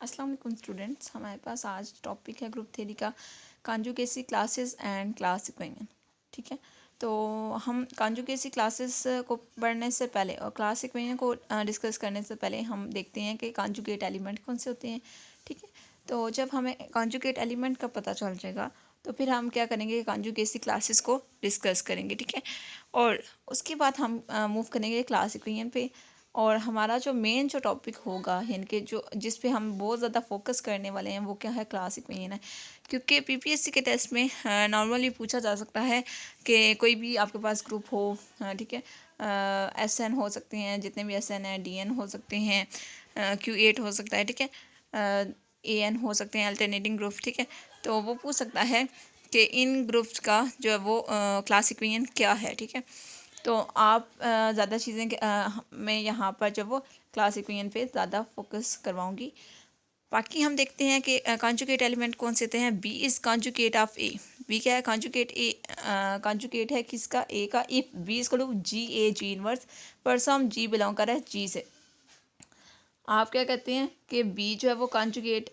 अस्सलाम वालेकुम स्टूडेंट्स, हमारे पास आज टॉपिक है ग्रुप थ्री का कॉन्जुगेसी क्लासेस एंड क्लास इक्वेशन। ठीक है, तो हम कॉन्जुगेसी क्लासेस को पढ़ने से पहले और क्लास इक्वेशन को डिस्कस करने से पहले हम देखते हैं कि कॉन्जुगेट एलिमेंट कौन से होते हैं। ठीक है, तो जब हमें कॉन्जुगेट एलिमेंट का पता चल जाएगा तो फिर हम क्या करेंगे, कॉन्जुगेसी क्लासेस को डिस्कस करेंगे। ठीक है, और उसके बाद हम मूव करेंगे क्लास इक्वेशन पे। और हमारा जो मेन जो टॉपिक होगा, यानी कि जो जिस पे हम बहुत ज़्यादा फोकस करने वाले हैं, वो क्या है, क्लास इक्वेशन है। क्योंकि पीपीएससी के टेस्ट में नॉर्मली पूछा जा सकता है कि कोई भी आपके पास ग्रुप हो, ठीक है, एसएन हो सकते हैं, जितने भी एसएन हैं, डीएन हो सकते हैं, क्यू8 हो सकता है, ठीक है, एएन हो सकते हैं, अल्टरनेटिंग ग्रुप। ठीक है, तो वो पूछ सकता है कि इन ग्रुप्स का जो है वो क्लास इक्वेशन क्या है। ठीक है, तो आप ज़्यादा चीज़ें मैं यहाँ पर जो वो क्लास इक्वेशन पे ज़्यादा फोकस करवाऊँगी। बाकी हम देखते हैं कि कॉन्जुगेट एलिमेंट कौन से होते हैं। B is conjugate of A. B क्या है, कॉन्जुगेट ए, कॉन्जुगेट है किसका, ए का। इफ़ बी इज को जी a g inverse, परसम ji belong कर रहा है जी से। आप क्या कहते हैं कि बी जो है वो कॉन्जुगेट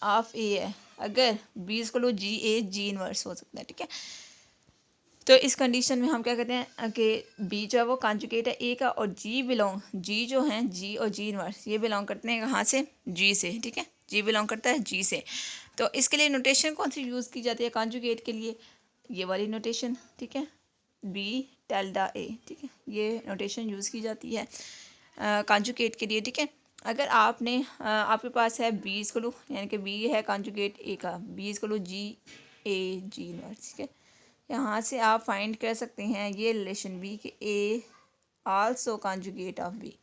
ऑफ ए है अगर बी इज को जी ए जी इनवर्स हो सकता है। ठीक है, तो इस कंडीशन में हम क्या कहते हैं कि बी जो है वो कॉन्जुगेट है ए का, और जी बिलोंग, जी जो हैं जी और जी इनवर्स, ये बिलोंग करते हैं कहाँ से, जी से। ठीक है, जी बिलोंग करता है जी से। तो इसके लिए नोटेशन कौन सी यूज़ की जाती है कॉन्जुगेट के लिए, ये वाली नोटेशन। ठीक है, बी टेल्डा ए। ठीक है, ये नोटेशन यूज़ की जाती है कॉन्जुगेट के लिए। ठीक है, अगर आपके पास है बी इक्वल, यानी कि बी है कॉन्जुगेट ए का, B equal g a g inverse. ठीक है, यहाँ से आप फाइंड कर सकते हैं ये रिलेशन बी कि ए आल्सो कॉन्जुगेट ऑफ बी,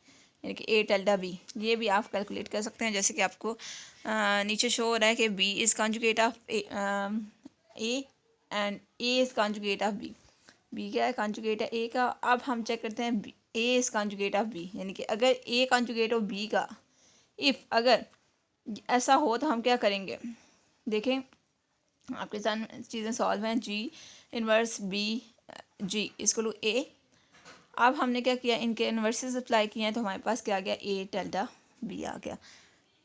यानी कि ए टेल्डा बी। ये भी आप कैलकुलेट कर सकते हैं, जैसे कि आपको नीचे शो हो रहा है कि B is conjugate of A and A is conjugate of B. B क्या है, कॉन्जुगेट है ए का। अब हम चेक करते हैं A is conjugate of B, यानी कि अगर ए कॉन्जुगेट हो बी का, इफ़ अगर ऐसा हो तो हम क्या करेंगे, देखें आपके साथ चीज़ें सॉल्व हैं। जी इनवर्स बी जी इसको ए। अब हमने क्या किया, इनके इन्वर्सेस अप्लाई किए हैं, तो हमारे पास क्या आ गया, ए टेल्डा बी आ गया।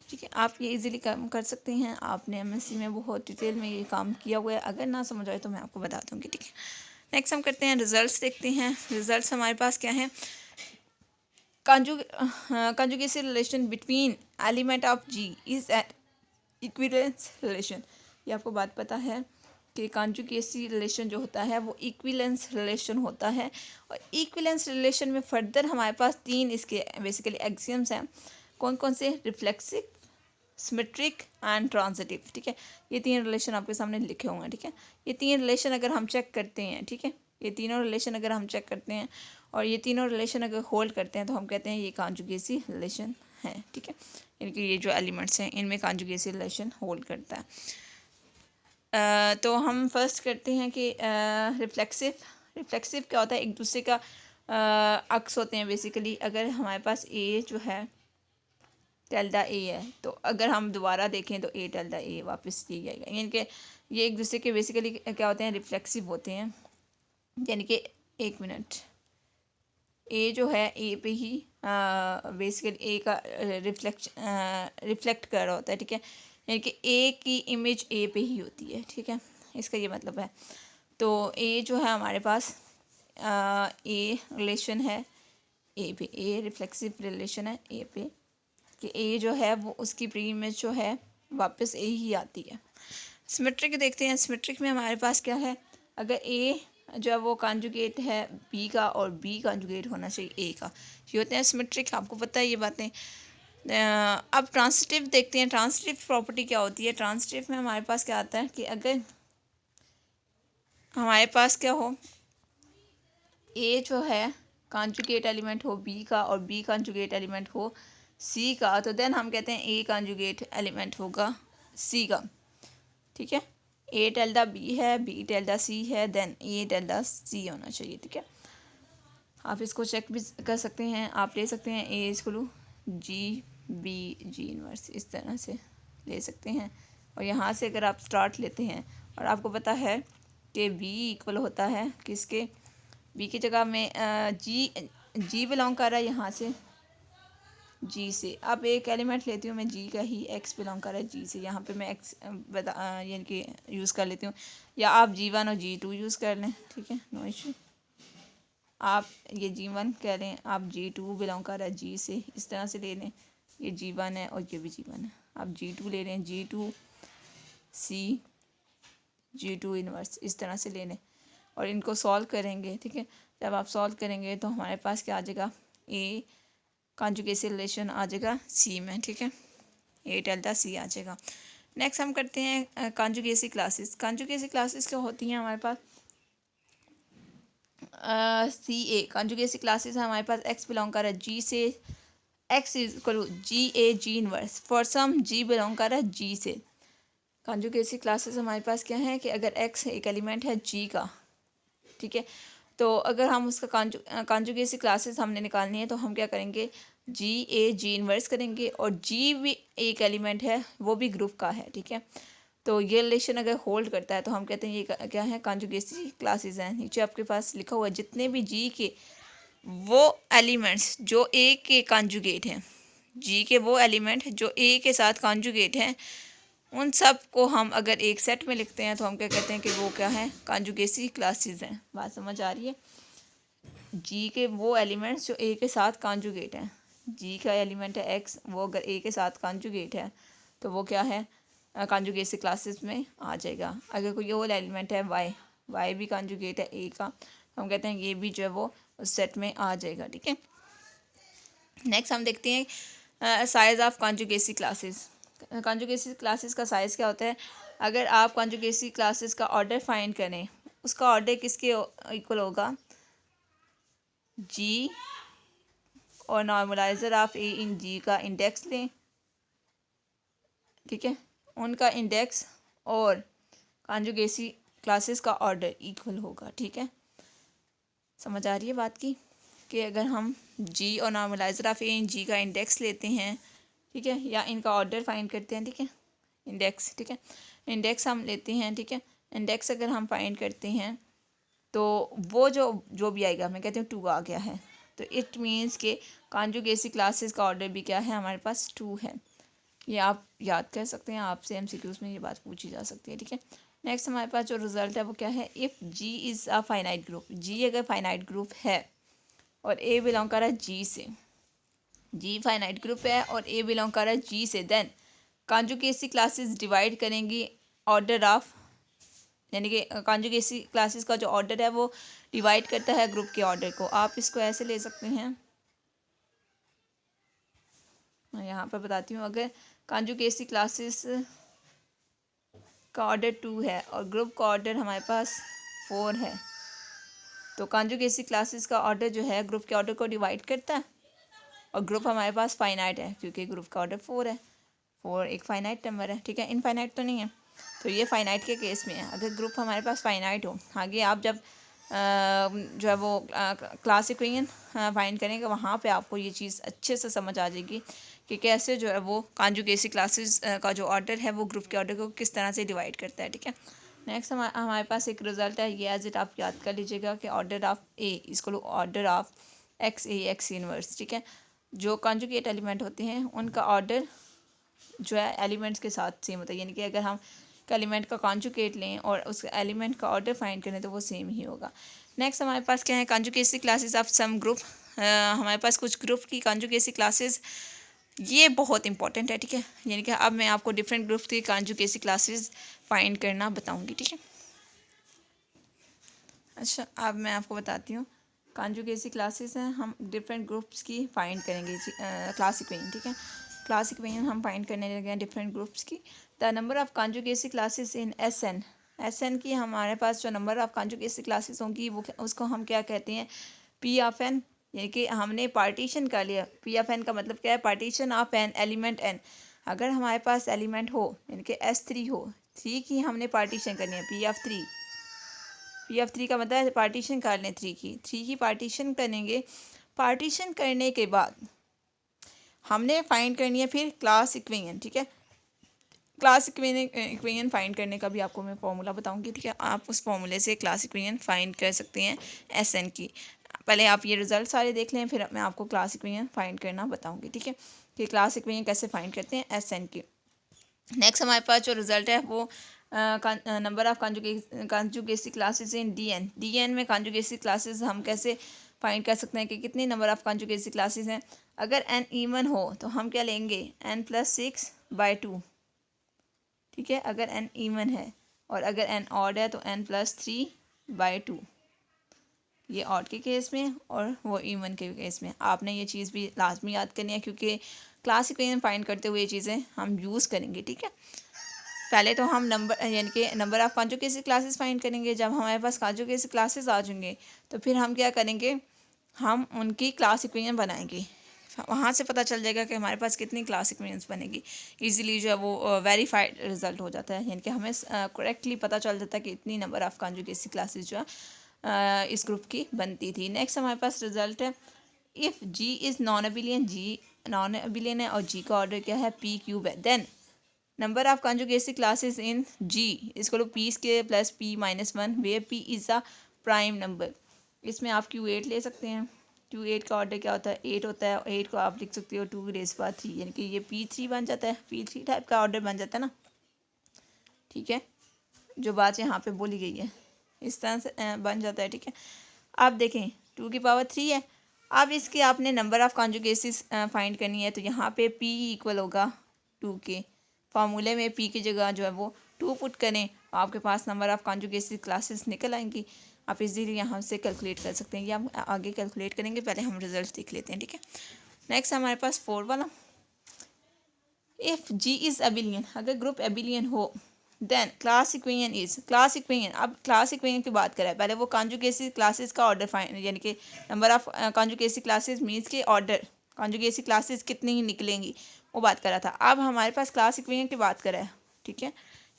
ठीक है, आप ये इजीली काम कर सकते हैं। आपने एमएससी में बहुत डिटेल में ये काम किया हुआ है, अगर ना समझ आए तो मैं आपको बता दूँगी। ठीक है, नेक्स्ट हम करते हैं रिजल्ट्स, देखते हैं रिजल्ट्स हमारे पास क्या है। Conjugacy relation between element of G is at equivalence relation. ये आपको बात पता है कि कॉन्जुगेसी रिलेशन जो होता है वो इक्विवेलेंस रिलेशन होता है। और इक्विवेलेंस रिलेशन में फर्दर हमारे पास तीन इसके बेसिकली एक्सियम्स हैं। कौन कौन से, रिफ्लेक्सिव, सिमेट्रिक एंड ट्रांजिटिव। ठीक है, ये तीन रिलेशन आपके सामने लिखे होंगे। ठीक है, ये तीन रिलेशन अगर हम चेक करते हैं, ठीक है, ये तीनों रिलेशन अगर हम चेक करते हैं और ये तीनों रिलेशन अगर होल्ड करते हैं तो हम कहते हैं ये कॉन्जुगेसी रिलेशन है। ठीक है, इनके ये जो एलिमेंट्स हैं इनमें कॉन्जुगेसी रिलेशन होल्ड करता है। तो हम फर्स्ट करते हैं कि रिफ्लेक्सिव। रिफ्लेक्सिव क्या होता है, एक दूसरे का अक्स होते हैं बेसिकली। अगर हमारे पास ए जो है टेल्डा ए है, तो अगर हम दोबारा देखें तो ए टेल्डा ए वापस यही आएगा, यानी कि ये एक दूसरे के बेसिकली क्या होते हैं, रिफ्लेक्सिव होते हैं। यानी कि एक मिनट, ए जो है ए पे ही बेसिकली ए का रिफ्लेक्ट कर रहा होता है। ठीक है, यानी कि ए की इमेज ए पे ही होती है। ठीक है, इसका ये मतलब है। तो ए जो है हमारे पास ए रिलेशन है ए पे, ए रिफ्लेक्सिव रिलेशन है ए पे, कि ए जो है वो उसकी प्री इमेज जो है वापस ए ही आती है। सिमेट्रिक देखते हैं, सिमेट्रिक में हमारे पास क्या है, अगर ए जो है वो कॉन्जुगेट है बी का और बी कॉन्जुगेट होना चाहिए ए का, ये होते हैं सिमेट्रिक। आपको पता है ये बातें। अब ट्रांसिटिव देखते हैं, ट्रांसिटिव प्रॉपर्टी क्या होती है। ट्रांसिटिव में हमारे पास क्या आता है कि अगर हमारे पास क्या हो, ए जो है कॉन्जुगेट एलिमेंट हो बी का और बी कॉन्जुगेट एलिमेंट हो सी का, तो देन हम कहते हैं ए कॉन्जुगेट एलिमेंट होगा सी का। ठीक है, ए टेल्डा बी है, बी टेल्डा सी है, देन ए टेल्डा सी होना चाहिए। ठीक है, आप इसको चेक भी कर सकते हैं। आप ले सकते हैं ए इसको जी बी जी इनवर्स, इस तरह से ले सकते हैं। और यहाँ से अगर आप स्टार्ट लेते हैं और आपको पता है कि बी इक्वल होता है किसके, बी की जगह में जी बिलोंग कर रहा है यहाँ से, जी से। अब एक एलिमेंट लेती हूँ मैं जी का ही, एक्स बिलोंग कर रहा है जी से, यहाँ पे मैं एक्स यानी कि यूज़ कर लेती हूँ, या आप G1 और G2 यूज़ कर लें, ठीक है, नो इशू। आप ये G1 कह लें, आप G2 बिलोंग कर रहा है जी से, इस तरह से ले लें, ये G1 है और ये भी G1 है। आप G2 ले लें, G2 C, G2 इनवर्स, इस तरह से ले लें और इनको सॉल्व करेंगे, ठीक है। जब आप सॉल्व करेंगे तो हमारे पास क्या आ जाएगा, ए कॉन्जुगेसी रिलेशन आ जाएगा सी में, ठीक है, ए डेल्टा सी आ जाएगा। नेक्स्ट हम करते हैं कॉन्जुगेसी क्लासेस। कॉन्जुगेसी क्लासेस क्या होती हैं हमारे पास, सी ए कॉन्जुगेसी क्लासेस हमारे पास एक्स बिलोंग कर रहा है जी से, x is equal g a g inverse for some g belong कर रहा है जी से। कॉन्जुगेसी क्लासेस हमारे पास क्या है कि अगर एक्स एक एलिमेंट है जी का, ठीक है, तो अगर हम उसका कॉन्जुगेसी क्लासेस हमने निकालनी है तो हम क्या करेंगे, जी ए जी इनवर्स करेंगे और जी भी एक एलिमेंट है, वो भी ग्रुप का है, ठीक है। तो ये रिलेशन अगर होल्ड करता है तो हम कहते हैं ये क्या है, कॉन्जुगेसी क्लासेस हैं। नीचे आपके पास लिखा हुआ है जितने भी जी के वो एलिमेंट्स जो ए के कॉन्जुगेट हैं, जी के वो एलिमेंट जो ए के साथ कॉन्जुगेट हैं, उन सब को हम अगर एक सेट में लिखते हैं तो हम क्या कहते हैं कि वो क्या है, कॉन्जुगेसी क्लासेस हैं। बात समझ आ रही है। जी के वो एलिमेंट्स जो ए के साथ कॉन्जुगेट हैं, जी का एलिमेंट है एक्स, वो अगर ए के साथ कॉन्जुगेट है तो वो क्या है, कॉन्जुगेसी क्लासेस में आ जाएगा। अगर कोई और एलिमेंट है वाई, वाई भी कॉन्जुगेट है ए का, तो हम कहते हैं ये भी जो है वो उस सेट में आ जाएगा, ठीक है। नेक्स्ट हम देखते हैं size of conjugacy classes. कॉन्जुगेसी classes का साइज़ क्या होता है, अगर आप कॉन्जुगेसी क्लासेस का ऑर्डर फाइंड करें, उसका ऑर्डर किसके इक्वल होगा, जी और नॉर्मलाइज़र ऑफ ए इन जी का इंडेक्स लें, ठीक है, उनका इंडेक्स और कॉन्जुगेसी क्लासेस का ऑर्डर इक्वल होगा, ठीक है। समझ आ रही है बात की, कि अगर हम जी और नॉर्मलाइज़र ऑफ ए इन जी का इंडेक्स लेते हैं, ठीक है, या इनका ऑर्डर फाइंड करते हैं, ठीक है, इंडेक्स, ठीक है, इंडेक्स हम लेते हैं, ठीक है, इंडेक्स अगर हम फाइंड करते हैं तो वो जो भी आएगा, मैं कहती हूँ 2 आ गया है, तो इट मीन्स के कॉन्जुगेसी क्लासेस का ऑर्डर भी क्या है, हमारे पास 2 है। ये आप याद कर सकते हैं, आपसे MCQs में ये बात पूछी जा सकती है, ठीक है। नेक्स्ट हमारे पास जो रिजल्ट है वो क्या है, if G is a finite group, G अगर फाइनाइट ग्रुप है और ए बिलोंग कर रहा है जी से, जी फाइनाइट ग्रुप है और ए बिलोंग कर रहा है जी से, देन कॉन्जुगेसी क्लासेस डिवाइड करेंगी ऑर्डर ऑफ, यानी कि कॉन्जुगेसी क्लासेस का जो ऑर्डर है वो डिवाइड करता है ग्रुप के ऑर्डर को। आप इसको ऐसे ले सकते हैं, मैं यहाँ पर बताती हूँ, अगर कॉन्जुगेसी क्लासेस का ऑर्डर 2 है और ग्रुप का ऑर्डर हमारे पास 4 है, तो कॉन्जुगेसी क्लासेस का ऑर्डर जो है ग्रुप के ऑर्डर को डिवाइड करता है, और ग्रुप हमारे पास फाइनाइट है क्योंकि ग्रुप का ऑर्डर 4 है, 4 एक फाइनाइट नंबर है, ठीक है, इनफाइनाइट तो नहीं है। तो ये फाइनाइट के केस में है, अगर ग्रुप हमारे पास फाइनाइट हो, आगे आप जब जो है वो क्लास इक्वेशन फाइंड करेंगे, वहाँ पे आपको ये चीज़ अच्छे से समझ आ जाएगी कि कैसे जो है वो कॉन्जुगेसी क्लासेस का जो ऑर्डर है वो ग्रुप के ऑर्डर को किस तरह से डिवाइड करता है, ठीक है। नेक्स्ट हमारे पास एक रिजल्ट है, ये एज इट आप याद कर लीजिएगा कि ऑर्डर ऑफ ए इसको order of x A x inverse, ठीक है। जो कॉन्जुगेट एलिमेंट होते हैं उनका ऑर्डर जो है एलिमेंट्स के साथ सेम होता है, यानी कि अगर हम एलिमेंट का कॉन्जुगेट लें और उस एलिमेंट का ऑर्डर फाइंड करें तो वो सेम ही होगा। नेक्स्ट हमारे पास क्या है, कॉन्जुगेसी क्लासेस ऑफ सम ग्रुप। हमारे पास कुछ ग्रुप की कॉन्जुगेसी क्लासेस, ये बहुत इंपॉर्टेंट है, ठीक है, यानी कि अब मैं आपको डिफरेंट ग्रुप की कॉन्जुगेसी क्लासेस फाइंड करना बताऊंगी, ठीक है। अच्छा, अब मैं आपको बताती हूँ, कॉन्जुगेसी क्लासेस हैं, हम डिफरेंट ग्रुप्स की फाइंड करेंगे, क्लास इक्वेशन, ठीक है, क्लास इक्वेशन हम फाइंड करने लगे हैं डिफरेंट ग्रुप्स की। The number of conjugacy classes in S n की हमारे पास जो नंबर ऑफ कॉन्जुगेसी क्लासेस होंगी वो उसको हम क्या कहते हैं, पी ऑफ एन, यानी कि हमने पार्टीशन कर लिया। पी ऑफ एन का मतलब क्या है, partition of n element n. अगर हमारे पास एलिमेंट हो यानी कि S3 हो, 3 की हमने पार्टीशन करनी है, पी ऑफ 3, पी ऑफ 3 का मतलब है पार्टीशन कर लें 3 की पार्टीशन करेंगे। पार्टीशन करने के बाद हमने फाइंड करनी है फिर क्लास इक्वेशन, ठीक है। क्लास इक्वेशन फाइंड करने का भी आपको मैं फॉर्मूला बताऊंगी, ठीक है, आप उस फॉर्मूले से क्लास इक्वेशन फाइंड कर सकते हैं एस एन की। पहले आप ये रिजल्ट सारे देख लें, फिर मैं आपको क्लास इक्वेशन फाइंड करना बताऊंगी, ठीक है, कि क्लास इक्वेशन कैसे फाइंड करते हैं एस एन की। नेक्स्ट हमारे पास जो रिजल्ट है वो number of conjugacy classes in D n में कॉन्जुगेसी क्लासेस हम कैसे फाइंड कर सकते हैं कि कितनी नंबर ऑफ कॉन्जुगेसी क्लासेस हैं। अगर एन इवन हो तो हम क्या लेंगे, n+6/2, ठीक है, अगर एन इवन है, और अगर एन ऑड है तो n+3/2, ये ऑड के केस में और वो इवन के केस में। आपने ये चीज़ भी लाजमी याद करनी है, क्योंकि क्लास इक्वेशन फाइंड करते हुए ये चीज़ें हम यूज़ करेंगे, ठीक है। पहले तो हम नंबर यानी कि number of conjugacy classes find करेंगे। जब हमारे पास कॉन्जुगेसी क्लासेस आ जाएंगे तो फिर हम क्या करेंगे, हम उनकी क्लास इक्वेशन बनाएंगे। वहाँ से पता चल जाएगा कि हमारे पास कितनी क्लास इक्वेशंस बनेगी। इजीली जो है वो वेरीफाइड रिजल्ट हो जाता है, यानी कि हमें करेक्टली पता चल जाता है कि इतनी नंबर ऑफ कॉन्जुगेसी क्लासेस जो है इस ग्रुप की बनती थी। नेक्स्ट हमारे पास रिजल्ट है, if G is non abelian, G non abelian है और जी का ऑर्डर क्या है, p³ है, then number of conjugacy classes in G इसको लो p²+p-1 where p is a prime number. इसमें आप Q8 ले सकते हैं। Q8 का ऑर्डर क्या होता है, 8 होता है, और 8 को आप लिख सकते हो 2⁻3, यानी कि ये p3 बन जाता है, p3 टाइप का ऑर्डर बन जाता है ना, ठीक है, जो बात यहाँ पे बोली गई है इस तरह से बन जाता है, ठीक है। आप देखें 2⁻3 है। अब इसकी आपने नंबर ऑफ़ कॉन्जुगेसीज फाइंड करनी है, तो यहाँ पे p इक्वल होगा 2 के। फार्मूले में p की जगह जो है वो 2 पुट करें, आपके पास नंबर ऑफ़ कॉन्जुगेसी क्लासेस निकल आएंगी। आप इजीली यहाँ से कैलकुलेट कर सकते हैं, या हम आगे कैलकुलेट करेंगे, पहले हम रिजल्ट देख लेते हैं, ठीक है। नेक्स्ट हमारे पास 4 वाला, इफ़ जी इज़ एबिलियन, अगर ग्रुप एबिलियन हो then class equation is, class equation, अब क्लास इक्वेशन की बात करें, पहले वो कॉन्जुगेसी क्लासेस का ऑर्डर फाइंड, यानी कि number of conjugacy classes means के ऑर्डर कॉन्जुगेसी क्लासेस कितनी ही निकलेंगी वो बात कर रहा था। अब हमारे पास क्लास इक्वेशन की बात करें, ठीक है,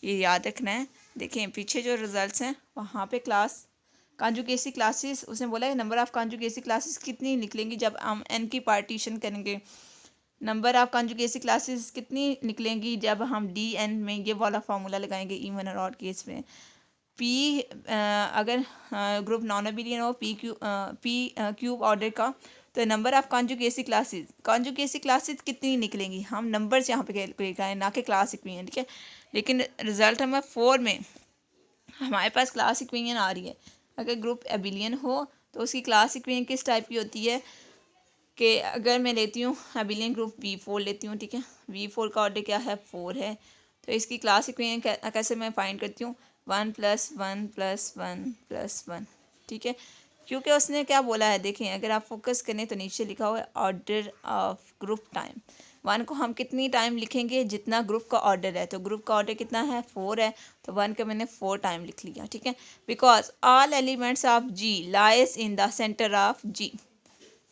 ये याद रखना है। देखें पीछे जो रिजल्ट्स हैं वहाँ पे क्लास कॉन्जुगेसी क्लासेस उसने बोला है नंबर ऑफ कॉन्जुगेसी क्लासेस कितनी निकलेंगी जब हम एन की पार्टीशन करेंगे, नंबर ऑफ कॉन्जुगेसी क्लासेस कितनी निकलेंगी जब हम डी एन में ये वाला फार्मूला लगाएंगे इवन और ऑड केस में। पी अगर ग्रुप नॉन अबिलियन हो, p³ ऑर्डर का, तो नंबर ऑफ कॉन्जुगेसी क्लासेस कितनी निकलेंगी, हम नंबर्स यहाँ पे कैलकुलेट करें, ना कि क्लास इक्वेशन, ठीक है। लेकिन रिजल्ट हमें 4 में हमारे पास क्लास इक्वेशन आ रही है। अगर ग्रुप एबिलियन हो तो उसकी क्लास इक्वेशन किस टाइप की होती है, कि अगर मैं लेती हूँ एबिलियन ग्रुप V4 लेती हूँ, ठीक है, V4 का ऑर्डर क्या है, 4 है, तो इसकी क्लास इक्वेशन कैसे मैं फाइंड करती हूँ, 1+1+1+1, ठीक है, क्योंकि उसने क्या बोला है, देखें अगर आप फोकस करें तो नीचे लिखा हुआ है ऑर्डर ऑफ ग्रुप टाइम। 1 को हम कितनी टाइम लिखेंगे, जितना ग्रुप का ऑर्डर है, तो ग्रुप का ऑर्डर कितना है, 4 है, तो 1 का मैंने 4 टाइम लिख लिया, ठीक है। Because all elements of G lies in the centre of G,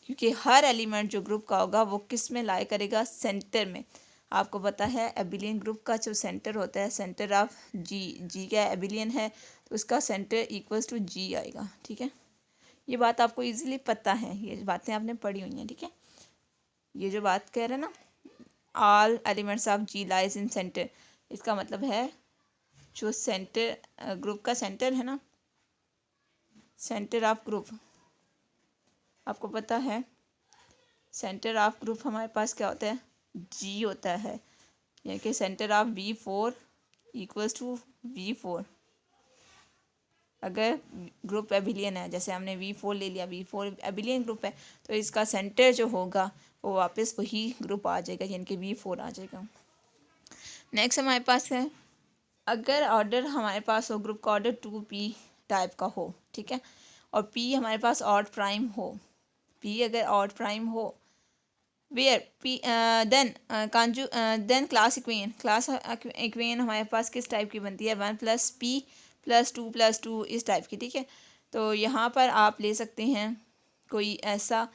क्योंकि हर एलिमेंट जो ग्रुप का होगा वो किस में लाई करेगा, सेंटर में। आपको पता है एबिलियन ग्रुप का जो सेंटर होता है, सेंटर ऑफ जी क्या एबिलियन है तो उसका सेंटर इक्वल्स टू जी आएगा, ठीक है। ये बात आपको इजीली पता है, ये बातें आपने पढ़ी हुई हैं, ठीक है। ये जो बात कह रहे हैं ना, all elements of G lies in centre, इसका मतलब है जो सेंटर ग्रुप का सेंटर है ना, सेंटर ऑफ ग्रुप, आपको पता है सेंटर ऑफ ग्रुप हमारे पास क्या होता है, जी होता है, यानी कि centre of V4 equals to V4। अगर ग्रुप एबिलियन है, जैसे हमने V4 ले लिया, V4 एबिलियन ग्रुप है, तो इसका सेंटर जो होगा वो वापस वही ग्रुप आ जाएगा, यानी कि V4 आ जाएगा। नेक्स्ट हमारे पास है, अगर ऑर्डर हमारे पास हो ग्रुप का ऑर्डर 2p टाइप का हो, ठीक है, और p हमारे पास ऑड प्राइम हो, p अगर ऑड प्राइम हो, where p then class equation हमारे पास किस टाइप की बनती है, 1+p+2+2 इस टाइप की, ठीक है। तो यहाँ पर आप ले सकते हैं कोई ऐसा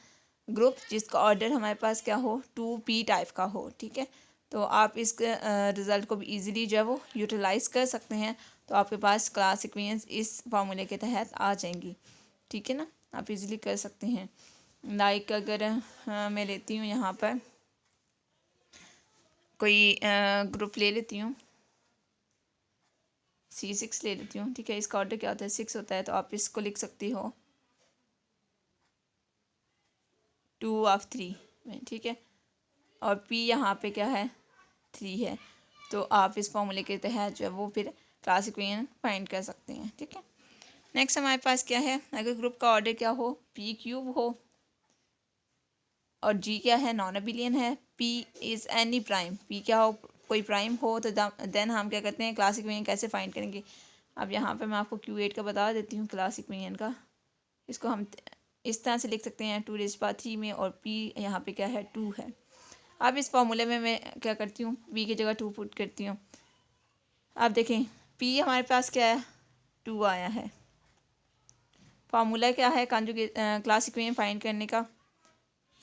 ग्रुप जिसका ऑर्डर हमारे पास क्या हो, 2p टाइप का हो, ठीक है। तो आप इस रिज़ल्ट को भी इजीली जो है वो यूटिलाइज़ कर सकते हैं, तो आपके पास क्लास इक्वेशंस इस फार्मूले के तहत आ जाएंगी, ठीक है ना, आप इजीली कर सकते हैं। लाइक अगर मैं लेती हूँ यहाँ पर कोई ग्रुप ले लेती हूँ, C6 ले लेती हूँ, ठीक है, इसका ऑर्डर क्या होता है, 6 होता है, तो आप इसको लिख सकती हो 2 ऑफ 3 में, ठीक है। और पी यहाँ पे क्या है 3 है, तो आप इस फॉर्मूले के तहत जो है वो फिर क्लास इक्वेशन फाइंड कर सकते हैं, ठीक है। नेक्स्ट हमारे पास क्या है, अगर ग्रुप का ऑर्डर क्या हो, पी क्यूब हो और जी क्या है, नॉन अबिलियन है, P is any prime, P क्या हो, कोई प्राइम हो, तो देन हम क्या करते हैं क्लास इक्वेशन कैसे फाइंड करेंगे। अब यहाँ पे मैं आपको Q8 का बता देती हूँ क्लास इक्वेशन का। इसको हम इस तरह से लिख सकते हैं 2⁻³ में, और p यहाँ पे क्या है 2 है। अब इस फॉर्मूले में मैं क्या करती हूँ, p की जगह 2 पुट करती हूँ। अब देखें p हमारे पास क्या है 2 आया है। फार्मूला क्या है कॉन्जुगेट क्लास इक्वेशन फाइंड करने का।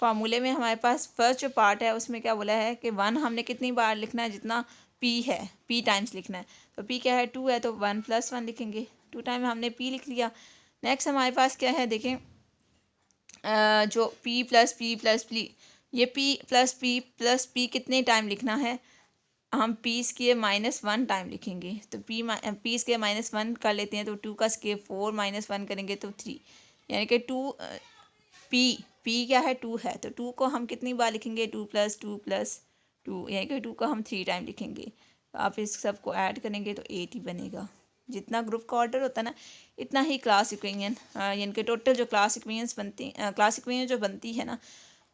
फार्मूले में हमारे पास फर्स्ट जो पार्ट है उसमें क्या बोला है कि 1 हमने कितनी बार लिखना है, जितना p है p टाइम्स लिखना है। तो p क्या है 2 है, तो 1 + 1 लिखेंगे, 2 टाइम हमने p लिख लिया। नेक्स्ट हमारे पास क्या है देखें, जो p + p + p, ये p + p कितने टाइम लिखना है, हम p स्क्वायर -1 टाइम लिखेंगे। तो p स्क्वायर -1 कर लेते हैं, तो 2 का स्क्वायर 4 -1 करेंगे तो 3, यानी कि 2 p क्या है 2 है, तो 2 को हम कितनी बार लिखेंगे 2 + 2 + 2, यानी कि 2 को हम 3 टाइम लिखेंगे। तो आप इस सब को ऐड करेंगे तो 8 ही बनेगा। जितना ग्रुप का ऑर्डर होता है ना, इतना ही क्लास इक्वेशन, यानी कि टोटल जो क्लास इक्वेशन जो बनती है ना,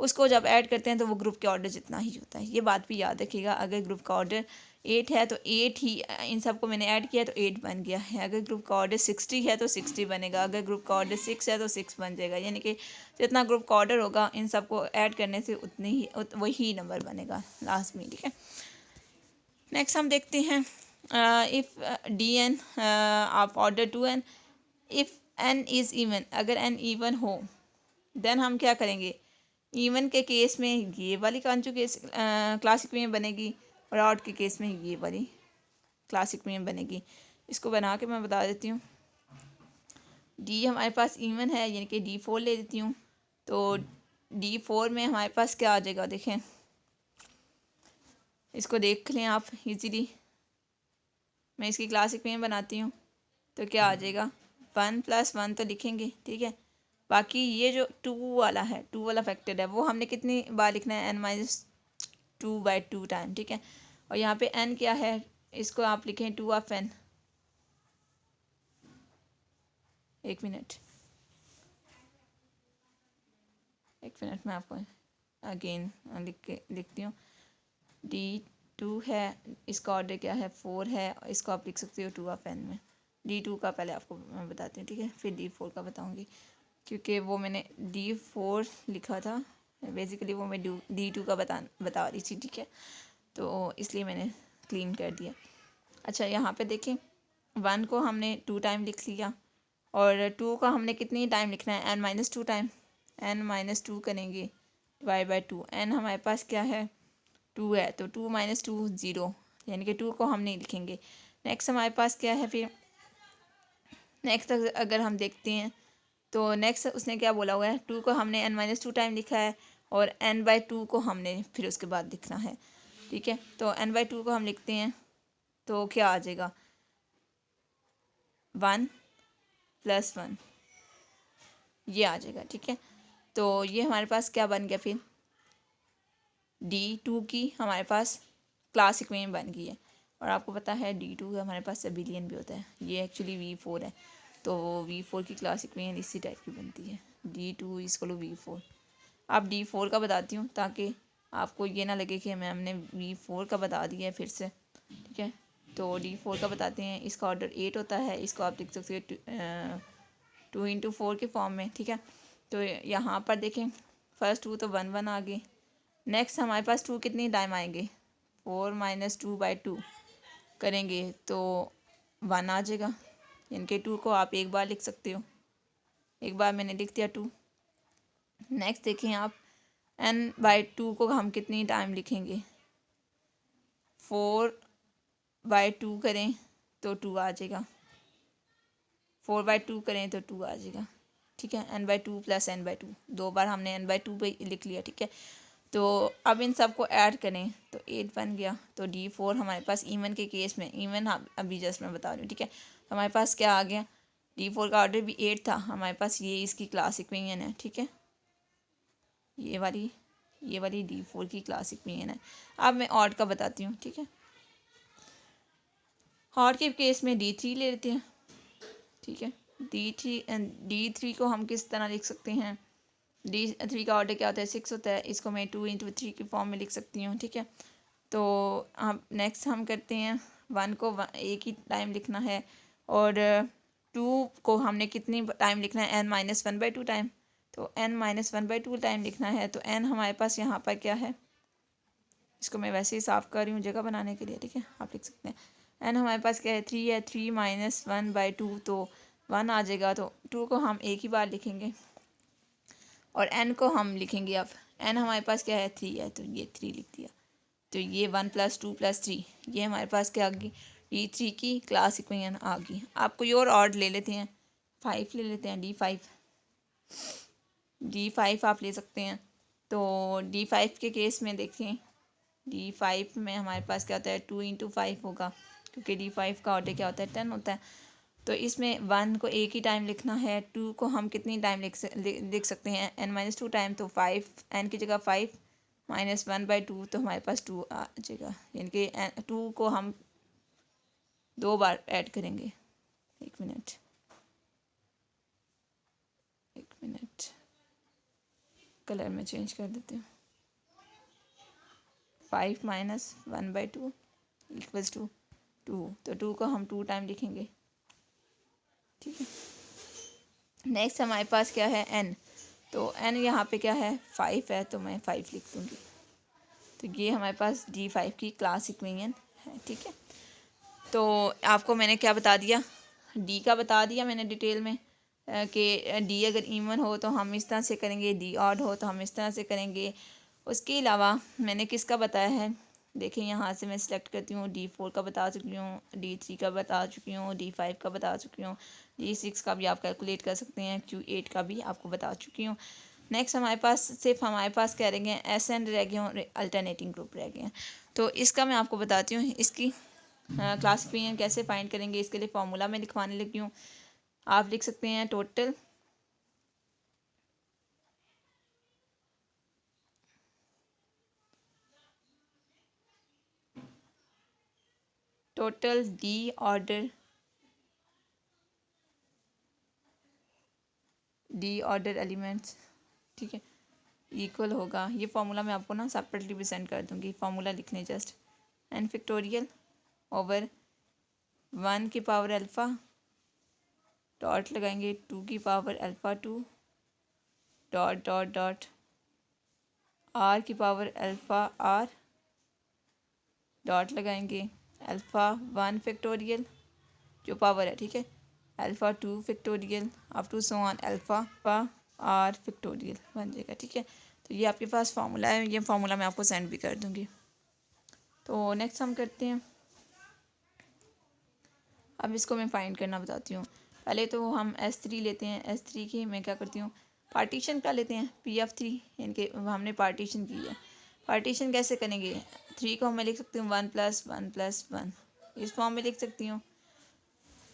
उसको जब ऐड करते हैं तो वो ग्रुप के ऑर्डर जितना ही होता है। ये बात भी याद रखिएगा, अगर ग्रुप का ऑर्डर 8 है तो 8 ही, इन सब को मैंने ऐड किया तो 8 बन गया है। अगर ग्रुप का ऑर्डर 60 है तो 60 बनेगा, अगर ग्रुप का ऑर्डर 6 है तो 6 बन जाएगा, यानी कि जितना ग्रुप का ऑर्डर होगा इन सब को ऐड करने से उतने ही वही नंबर बनेगा लास्ट में, ठीक है। नेक्स्ट हम देखते हैं if dn of order 2n, if n is even, अगर n इवन हो देन हम क्या करेंगे, इवन के केस में ये वाली क्लास इक्वेशन बनेगी, और ऑड के केस में ये वाली क्लास इक्वेशन बनेगी। इसको बना के मैं बता देती हूँ। d हमारे पास इवन है, यानी कि d4 ले देती हूँ, तो d4 में हमारे पास क्या आ जाएगा, देखें इसको देख लें आप इजीली। मैं इसकी क्लास इक्वेशन बनाती हूँ, तो क्या आ जाएगा 1 + 1 तो लिखेंगे, ठीक है। बाकी ये जो 2 वाला है, 2 वाला फैक्टर है, वो हमने कितनी बार लिखना है, n-2/2 टाइम, ठीक है। और यहाँ पे n क्या है, इसको आप लिखें 2 ऑफ n। एक मिनट मैं आपको अगेन लिखती हूँ। d2 है, इसका ऑर्डर क्या है 4 है, और इसको आप लिख सकते हो 2 ऑफ n में। d2 का पहले आपको मैं बताती हूँ, ठीक है, फिर d4 का बताऊँगी, क्योंकि वो मैंने d4 लिखा था, बेसिकली वो मैं d2 का बता रही थी, ठीक है, तो इसलिए मैंने क्लीन कर दिया। अच्छा यहाँ पे देखें 1 को हमने 2 टाइम लिख लिया, और 2 का हमने कितनी टाइम लिखना है, n-2 टाइम, n-2 करेंगे /2, n हमारे पास क्या है 2 है, तो 2 - 2 0, यानी कि 2 को हम नहीं लिखेंगे। नेक्स्ट हमारे पास क्या है, फिर नेक्स्ट अगर हम देखते हैं तो नेक्स्ट उसने क्या बोला हुआ है, 2 को हमने n-2 टाइम लिखा है, और n/2 को हमने फिर उसके बाद लिखना है, ठीक है। तो n/2 को हम लिखते हैं, तो क्या आ जाएगा 1 + 1, ये आ जाएगा, ठीक है। तो ये हमारे पास क्या बन गया, फिर d2 की हमारे पास क्लास इक्वेशन बन गई है। और आपको पता है d2 का हमारे पास अबिलियन भी होता है, ये एक्चुअली v4 है, तो v4 की क्लास इक्वेशन इसी टाइप की बनती है, d2 = v4। अब d4 का बताती हूँ, ताकि आपको ये ना लगे कि मैम ने v4 का बता दिया है फिर से, ठीक है। तो d4 का बताते हैं, इसका ऑर्डर 8 होता है, इसको आप लिख सकते हो 2 × 4 के फॉर्म में, ठीक है। तो यहाँ पर देखें फर्स्ट 2 तो 1 1 आ गए। नेक्स्ट हमारे पास 2 कितनी टाइम आएंगे, 4 - 2/2 करेंगे तो 1 आ जाएगा, यानी कि 2 को आप एक बार लिख सकते हो, एक बार मैंने लिख दिया 2। नेक्स्ट देखें आप n/2 को हम कितनी टाइम लिखेंगे, 4/2 करें तो 2 आ जाएगा, 4/2 करें तो 2 आ जाएगा, ठीक है। n/2 + n/2, 2 बार हमने n/2 पे लिख लिया, ठीक है। तो अब इन सब को ऐड करें तो 8 बन गया। तो d4 हमारे पास इवन के केस में, इवन अभी जस्ट मैं बता रही हूँ, ठीक है। तो हमारे पास क्या आ गया, d4 का ऑर्डर भी 8 था, हमारे पास ये इसकी क्लास इक्वेशन है, ठीक है। ये वाली D4 की क्लास इक्वेशन है। अब मैं ऑड का बताती हूँ, ठीक है। ऑड के केस में D3 ले लेते हैं, ठीक है। D3 को हम किस तरह लिख सकते हैं, D3 का ऑर्डर क्या होता है, 6 होता है। इसको मैं 2 × 3 की फॉर्म में लिख सकती हूँ, ठीक है। तो हम नेक्स्ट हम करते हैं, 1 को एक ही टाइम लिखना है और 2 को हमने कितनी टाइम लिखना है, n-1/2 टाइम। तो n-1/2 टाइम लिखना है। तो n हमारे पास यहाँ पर क्या है, इसको मैं वैसे ही साफ़ कर रही हूँ जगह बनाने के लिए, ठीक है। आप लिख सकते हैं n हमारे पास क्या है, 3 है। 3 - 1/2 तो 1 आ जाएगा। तो 2 को हम एक ही बार लिखेंगे और n को हम लिखेंगे। अब n हमारे पास क्या है, 3 है, तो ये 3 लिख दिया। तो ये 1 + 2 + 3, ये हमारे पास क्या आ गई, D3 की क्लास इक्वेशन आ गई। आप कोई और ऑड ले लेते हैं, 5 ले लेते हैं, D5 आप ले सकते हैं। तो D5 के केस में देखें, D5 में हमारे पास क्या होता है, 2 × 5 होगा, क्योंकि D5 का ऑर्डर क्या होता है, 10 होता है। तो इसमें 1 को एक ही टाइम लिखना है, 2 को हम कितनी टाइम लिख सकते हैं, n-2 टाइम। तो 5, n की जगह 5 - 1/2, तो हमारे पास 2 आ जाएगा। यानी कि 2 को हम 2 बार ऐड करेंगे। एक मिनट 1 मिनट, कलर में चेंज कर देती हूँ। 5 - 1/2 = 2। तो 2 को हम 2 टाइम लिखेंगे, ठीक है। नेक्स्ट हमारे पास क्या है, n। तो n यहाँ पे क्या है, 5 है, तो मैं 5 लिख दूँगी। तो ये हमारे पास D5 की क्लास इक्वेशन है, ठीक है। तो आपको मैंने क्या बता दिया, D का बता दिया मैंने डिटेल में कि D अगर इवन हो तो हम इस तरह से करेंगे, D ऑड हो तो हम इस तरह से करेंगे। उसके अलावा मैंने किसका बताया है, देखिए यहाँ से मैं सिलेक्ट करती हूँ, D4 का बता चुकी हूँ, D3 का बता चुकी हूँ, D5 का बता चुकी हूँ, D6 का भी आप कैलकुलेट कर सकते हैं, Q8 का भी आपको बता चुकी हूँ। नेक्स्ट हमारे पास क्या रह गए हैं, SN रह गए और अल्टरनेटिंग ग्रुप रह गए हैं। तो इसका मैं आपको बताती हूँ, इसकी क्लासिफिकेशन कैसे फाइंड करेंगे। इसके लिए फॉर्मूला मैं लिखवाने लगी हूँ। आप लिख सकते हैं टोटल डी ऑर्डर एलिमेंट्स, ठीक है, इक्वल होगा। ये फार्मूला मैं आपको ना सेपरेटली भी सेंड कर दूँगी, फार्मूला लिखने जस्ट n / 1 की पावर अल्फ़ा डॉट लगाएंगे 2 की power alpha 2 dot dot dot r की पावर अल्फ़ा r डॉट लगाएंगे अल्फ़ा 1 जो पावर है, ठीक है, alpha 2 up to so on alpha r बन जाएगा, ठीक है। तो ये आपके पास फार्मूला है, ये फार्मूला मैं आपको सेंड भी कर दूँगी। तो नेक्स्ट हम करते हैं, अब इसको मैं फाइंड करना बताती हूँ। पहले तो हम S3 लेते हैं, S3 की मैं क्या करती हूँ, पार्टीशन कर लेते हैं P(3), यानी कि हमने पार्टीशन की है। पार्टीशन कैसे करेंगे, 3 को मैं लिख सकती हूँ 1 + 1 + 1, इस फॉर्म में लिख सकती हूँ।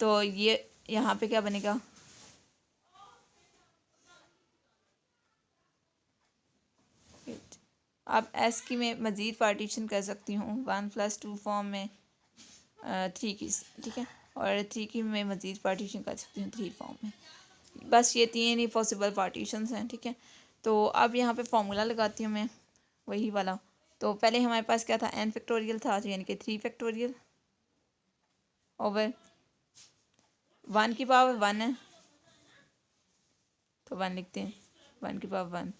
तो ये यहाँ पे क्या बनेगा, अब S की मैं मज़ीद पार्टीशन कर सकती हूँ 1 + 2 फॉर्म में 3 की, ठीक है, और 3 की मैं मज़ीद पार्टीशन कर सकती हूँ 3 फॉर्म में। बस ये 3 ही पॉसिबल पार्टीशंस हैं, ठीक है। तो अब यहाँ पे फॉर्मूला लगाती हूँ मैं वही वाला। तो पहले हमारे पास क्या था, n था, यानी कि 3 ओवर 1 की पावर 1 है, तो 1 लिखते हैं, 1 की पावर 1।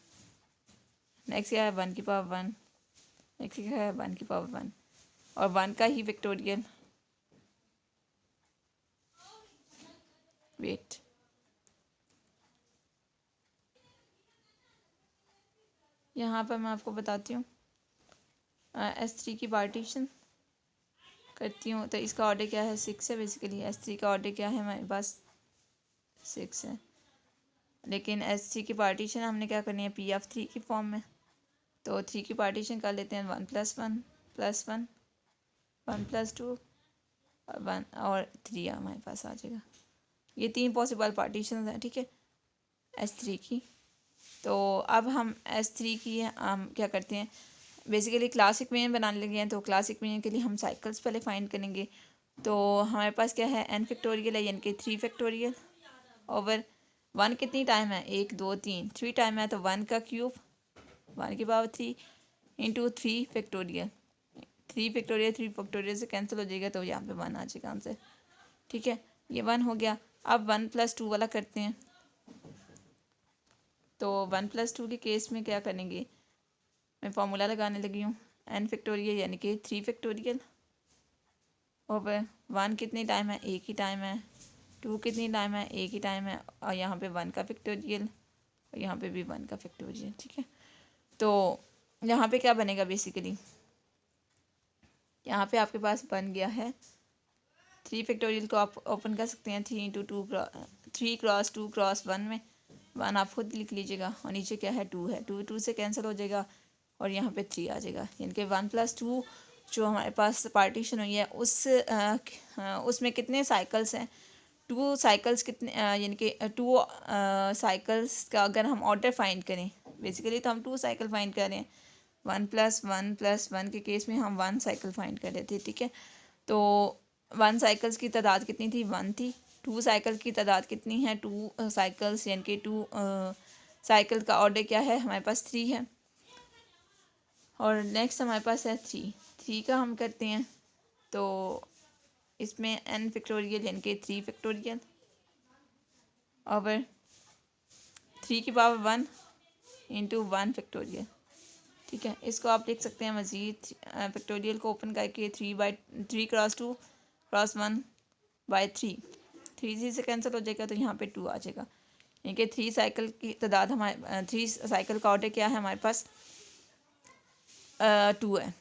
नेक्स्ट क्या है, 1 की पावर 1, नेक्स्ट क्या है 1 की पावर 1, और 1 का ही फैक्टोरियल, वेट, यहाँ पर मैं आपको बताती हूँ S3 की पार्टीशन करती हूँ। तो इसका ऑर्डर क्या है, 6 है। बेसिकली S3 का ऑर्डर क्या है, हमारे पास 6 है, लेकिन S3 की पार्टीशन हमने क्या करनी है, P(3) की फॉर्म में। तो 3 की पार्टीशन कर लेते हैं 1 + 1 + 1, 1 + 2 और 1 और 3 हमारे पास आ जाएगा। ये 3 पॉसिबल पार्टीशन हैं, ठीक है, S3 की। तो अब हम S3 की हम क्या करते हैं, बेसिकली क्लास इक्वेशन बनाने लगे हैं। तो क्लास इक्वेशन के लिए हम साइकिल्स पहले फाइंड करेंगे। तो हमारे पास क्या है, n फैक्टोरियल है, यानी कि 3 फैक्टोरियल ओवर 1 कितनी टाइम है, 1 2 3 3 टाइम है, तो 1 का क्यूब 1 की पावर 3 इंटू 3 फैक्टोरियल। 3 फैक्टोरियल से कैंसिल हो जाएगा, तो यहाँ पे 1 आ जाएगा आंसर। ठीक है, ये 1 हो गया। अब 1+2 वाला करते हैं। तो 1+2 के केस में क्या करेंगे, मैं फार्मूला लगाने लगी हूँ। n फैक्टोरियल यानी कि 3 फैक्टोरियल ओवर 1 कितनी टाइम है, एक ही टाइम है। 2 कितनी टाइम है, एक ही टाइम है। और यहाँ पे 1 का फैक्टोरियल और यहाँ पे भी 1 का फैक्टोरियल। ठीक है, तो यहाँ पे क्या बनेगा, बेसिकली यहाँ पे आपके पास बन गया है 3 फैक्टोरियल को आप ओपन कर सकते हैं 3 इंटू 2 3 क्रॉस 2 क्रॉस 1 में 1 आप खुद लिख लीजिएगा, और नीचे क्या है 2 है, 2 2 से कैंसिल हो जाएगा और यहाँ पे 3 आ जाएगा। यानी कि 1+2 जो हमारे पास पार्टीशन हुई है उसमें कितने साइकिल्स हैं, 2 साइकिल्स कितने, यानी कि 2 साइकिल्स का अगर हम ऑर्डर फाइंड करें, बेसिकली तो हम 2 साइकिल फाइंड कर रहे हैं। 1+1+1 के केस में हम 1 साइकिल फाइंड कर रहे थे। ठीक है, तो 1 साइकिल्स की तादाद कितनी थी, 1 थी। 2 साइकिल की तादाद कितनी है, 2 साइकिल्स, यानी कि 2 साइकिल का ऑर्डर क्या है, हमारे पास 3 है। और नेक्स्ट हमारे पास है 3 का हम करते हैं। तो इसमें n फैक्टोरियल यानी कि 3 फैक्टोरियल ओवर 3 की पावर 1 इंटू 1 फैक्टोरियल। ठीक है, इसको आप लिख सकते हैं मज़ीद फैक्टोरियल को ओपन करके 3 क्रॉस 2 क्रॉस 1 बाय 3 3 से कैंसिल हो जाएगा, तो यहाँ पे 2 आ जाएगा। यानी कि 3 साइकिल की तादाद हमारे 3 साइकिल का ऑर्डर क्या है हमारे पास 2 है।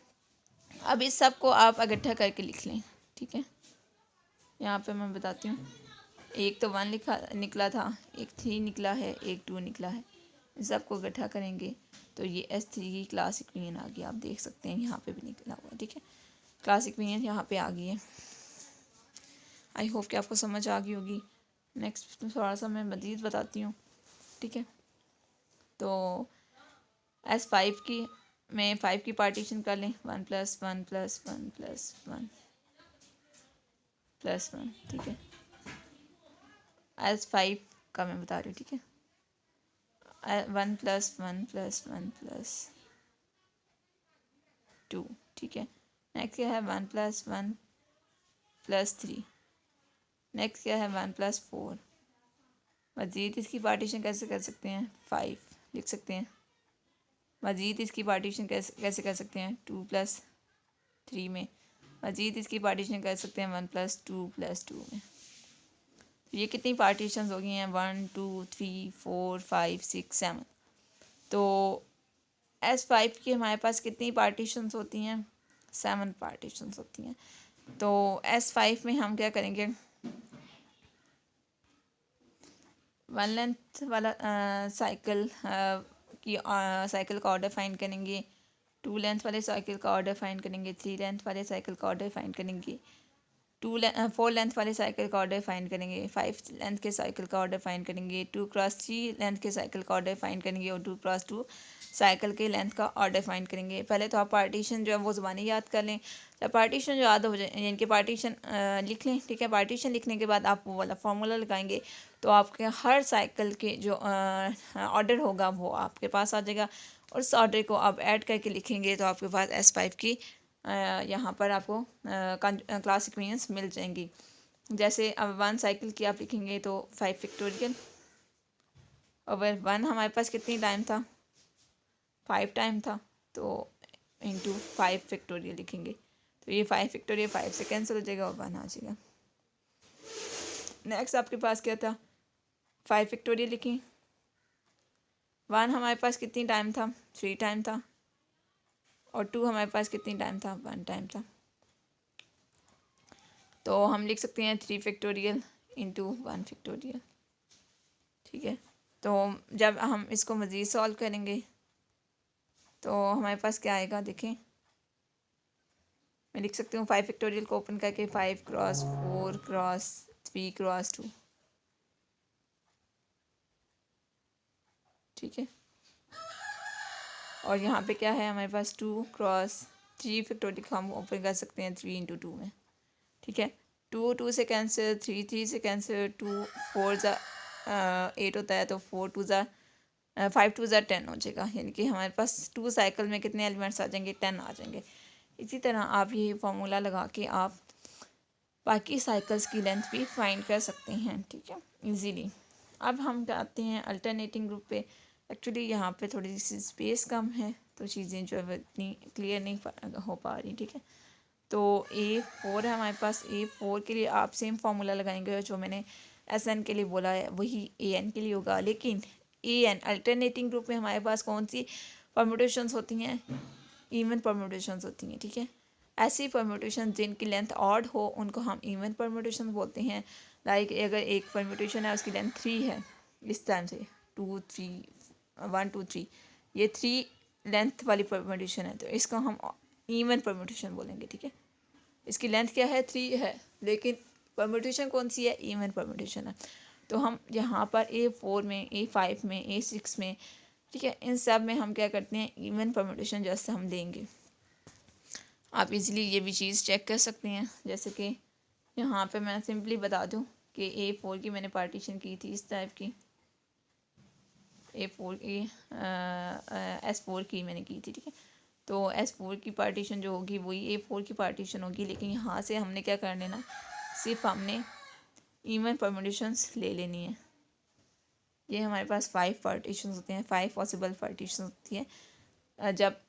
अब इस सब को आप इकट्ठा करके लिख लें। ठीक है, यहाँ पे मैं बताती हूँ, एक तो 1 निकला था, एक 3 निकला है, एक 2 निकला है। इन सबको इकट्ठा करेंगे तो ये S3 की क्लास इक्वेशन आ गई। आप देख सकते हैं यहाँ पे भी निकला हुआ है। ठीक है, क्लास इक्वेशन यहाँ पे आ गई है। आई होप कि आपको समझ आ गई होगी। नेक्स्ट थोड़ा सा मैं मज़ीद बताती हूँ। ठीक है, तो S5 की में 5 की पार्टीशन कर लें, 1+1+1+1+1। ठीक है, S5 का मैं बता रही हूँ। ठीक है, 1+1+1+2। ठीक है, नेक्स्ट क्या है 1+1+3। नेक्स्ट क्या है 1+4। मज़ीद इसकी पार्टीशन कैसे कर सकते हैं, 5 लिख सकते हैं। मज़ीद इसकी पार्टीशन कैसे कर सकते हैं, 2+3 में। मज़ीद इसकी पार्टीशन कर सकते हैं 1+2+2 में। ये कितनी पार्टीशंस हो गई हैं, 1 2 3 4 5 6 7। तो S5 की हमारे पास कितनी पार्टीशंस होती हैं, 7 पार्टीशंस होती हैं। तो S5 में हम क्या करेंगे, 1 लेंथ वाला साइकिल की साइकिल का ऑर्डर फाइंड करेंगे, 2 लेंथ वाले साइकिल का ऑर्डर फाइंड करेंगे, 3 लेंथ वाले साइकिल का ऑर्डर फाइंड करेंगे, 4 लेंथ वाले साइकिल का ऑर्डर फाइंड करेंगे, 5 लेंथ के साइकिल का ऑर्डर फाइंड करेंगे, 2x3 लेंथ के साइकिल का ऑर्डर फाइंड करेंगे और 2x2 साइकिल के लेंथ का ऑर्डर फाइंड करेंगे। पहले तो आप पार्टीशन जो है वो ज़बानी याद कर लें। जब पार्टीशन जो याद हो जाए, यानी कि पार्टीशन लिख लें। ठीक है, पार्टीशन लिखने के बाद आप वो वाला फार्मूला लगाएंगे, तो आपके हर साइकिल के जो ऑर्डर होगा वो आपके पास आ जाएगा। और उस ऑर्डर को आप ऐड करके लिखेंगे तो आपके पास S5 की यहाँ पर आपको क्लास इक्वेशंस मिल जाएंगी। जैसे अब 1 साइकिल की आप लिखेंगे तो 5 फैक्टोरियल ओवर 1 हमारे पास कितनी टाइम था, 5 टाइम था, तो इंटू 5 फैक्टोरियल लिखेंगे। तो ये 5 फैक्टोरियल 5 से कैंसिल हो जाएगा और 1 आ जाएगा। नेक्स्ट आपके पास क्या था, 5 फैक्टोरियल लिखें। 1 हमारे पास कितनी टाइम था, 3 टाइम था, और 2 हमारे पास कितनी टाइम था, 1 टाइम था। तो हम लिख सकते हैं 3 फैक्टोरियल इंटू 1 फैक्टोरियल। ठीक है, तो जब हम इसको मज़ीद सॉल्व करेंगे तो हमारे पास क्या आएगा, देखें मैं लिख सकती हूँ 5 फैक्टोरियल को ओपन करके 5 क्रॉस 4 क्रॉस 3 क्रॉस 2। ठीक है, और यहाँ पे क्या है हमारे पास 2 क्रॉस 3 फैक्टोरियल को हम ओपन कर सकते हैं 3 इंटू 2 में, ठीक है। 2 2 से कैंसिल, 3 3 से कैंसिल, 2 4 ज़ा 8 होता है, तो 4 2 ज़ा 5 2 ज़ा 10 हो जाएगा, यानी कि हमारे पास 2 साइकिल में कितने एलिमेंट्स आ जाएंगे, 10 आ जाएंगे। इसी तरह आप ये फार्मूला लगा के आप बाकी साइकिल्स की लेंथ भी फाइंड कर सकते हैं, ठीक है, इजीली। अब हम आते हैं अल्टरनेटिंग ग्रुप पे। एक्चुअली यहाँ पे थोड़ी सी स्पेस कम है, तो चीज़ें जो है इतनी क्लियर नहीं हो पा रही, ठीक है। तो A4 है हमारे पास। A4 के लिए आप सेम फार्मूला लगाएंगे जो मैंने SN के लिए बोला है, वही AN के लिए होगा। लेकिन AN अल्टरनेटिंग ग्रुप में हमारे पास कौन सी परम्यूटेशंस होती हैं, इवन परम्यूटेशंस होती हैं, ठीक है। ऐसी परम्यूटेशन जिनकी लेंथ ऑड हो उनको हम इवन परम्यूटेशन बोलते हैं। लाइक अगर एक परम्यूटेशन है उसकी लेंथ 3 है, इस टाइम से 2 3 1 2 3, ये 3 लेंथ वाली परम्यूटेशन है, तो इसको हम इवन परम्यूटेशन बोलेंगे, ठीक है। इसकी लेंथ क्या है, 3 है, लेकिन परम्यूटेशन कौन सी है, इवन परम्यूटेशन है। तो हम यहाँ पर A4 में, A5 में, A6 में, ठीक है, इन सब में हम क्या करते हैं, इवन परम्यूटेशन जैसे हम लेंगे। आप इजीली ये भी चीज़ चेक कर सकते हैं। जैसे कि यहाँ पे मैं सिंपली बता दूँ कि A4 की मैंने पार्टीशन की थी इस टाइप की, A4 की S4 की मैंने की थी, ठीक है। तो S4 की पार्टीशन जो होगी वही A4 की पार्टीशन होगी, लेकिन यहाँ से हमने क्या कर लेना, सिर्फ हमने इवन परम्यूटेशंस ले लेनी है। ये हमारे पास 5 पार्टीशंस होते हैं, 5 पॉसिबल पार्टीशन होती है जब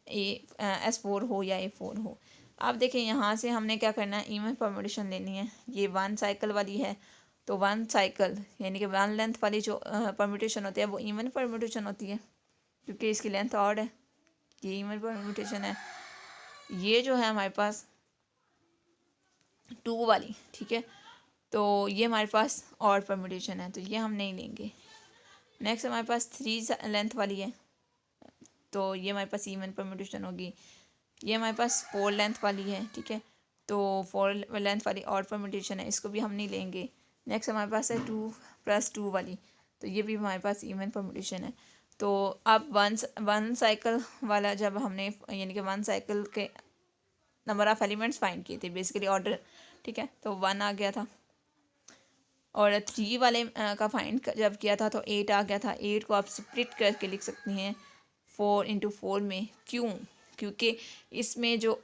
S4 हो या A4 हो। आप देखें यहाँ से हमने क्या करना है, इवन परम्यूटेशन लेनी है। ये 1 साइकिल वाली है, तो 1 साइकिल यानी कि 1 लेंथ वाली जो परम्यूटेशन होती है वो इवन परम्यूटेशन होती है, क्योंकि इसकी लेंथ ऑड है, ये इवन परम्यूटेशन है। ये जो है हमारे पास 2 वाली, ठीक है, तो ये हमारे पास ऑड परम्यूटेशन है, तो ये हम नहीं लेंगे। नेक्स्ट हमारे पास 3 लेंथ वाली है, तो ये हमारे पास इवन परम्यूटेशन होगी। ये हमारे पास 4 लेंथ वाली है, ठीक है, तो 4 लेंथ वाली ऑड परम्यूटेशन है, इसको भी हम नहीं लेंगे। नेक्स्ट हमारे पास है 2 + 2 वाली, तो ये भी हमारे पास इवन परम्यूटेशन है। तो अब वन साइकिल वाला जब हमने यानी कि 1 साइकिल के नंबर ऑफ़ एलिमेंट्स फाइंड किए थे, बेसिकली ऑर्डर, ठीक है, तो 1 आ गया था। और 3 वाले का फाइंड जब किया था तो 8 आ गया था। 8 को आप स्प्लिट करके लिख सकती हैं 4 × 4 में। क्यों? क्योंकि इसमें जो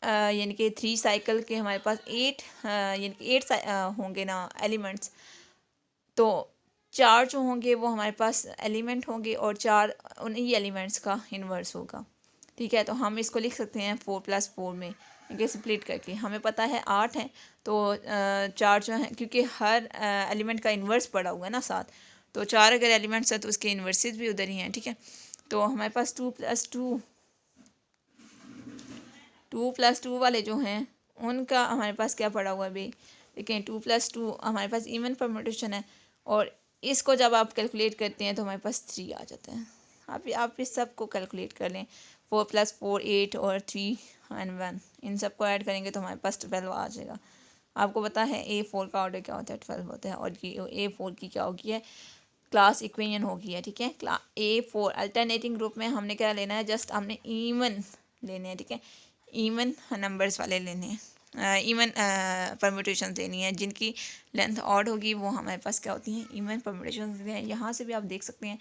यानी कि 3 साइकिल के हमारे पास 8 यानी कि 8 होंगे ना एलिमेंट्स, तो 4 जो होंगे वो हमारे पास एलिमेंट होंगे और 4 उन्हीं एलिमेंट्स का इन्वर्स होगा, ठीक है। तो हम इसको लिख सकते हैं 4 + 4 में, इनके स्प्लिट करके। हमें पता है 8 हैं, तो 4 जो हैं, क्योंकि हर एलिमेंट का इन्वर्स पड़ा हुआ है ना 7, तो 4 अगर एलिमेंट्स हैं तो उसके इन्वर्सेस भी उधर ही हैं, ठीक है। तो हमारे पास 2 + 2 वाले जो हैं उनका हमारे पास क्या पड़ा हुआ है भाई, देखें 2 + 2 हमारे पास इवन परम्यूटेशन है, और इसको जब आप कैलकुलेट करते हैं तो हमारे पास 3 आ जाता है। आप इस सब को कैलकुलेट कर लें, 4 + 4 8 और 3 और 1, इन सब को ऐड करेंगे तो हमारे पास 12 आ जाएगा। आपको पता है A4 का ऑर्डर क्या होता है, 12 होता है, और ये A4 की क्या होगी है, क्लास इक्वेशन होगी है, ठीक है। A4 अल्टरनेटिंग ग्रुप में हमने क्या लेना है, जस्ट हमने इवन लेने हैं, ठीक है, इवन नंबर्स वाले लेने हैं, इवन परम्यूटेशन लेनी है। जिनकी लेंथ ऑड होगी वो हमारे पास क्या होती हैं, इवन परम्यूटेशन लेने हैं। यहाँ से भी आप देख सकते हैं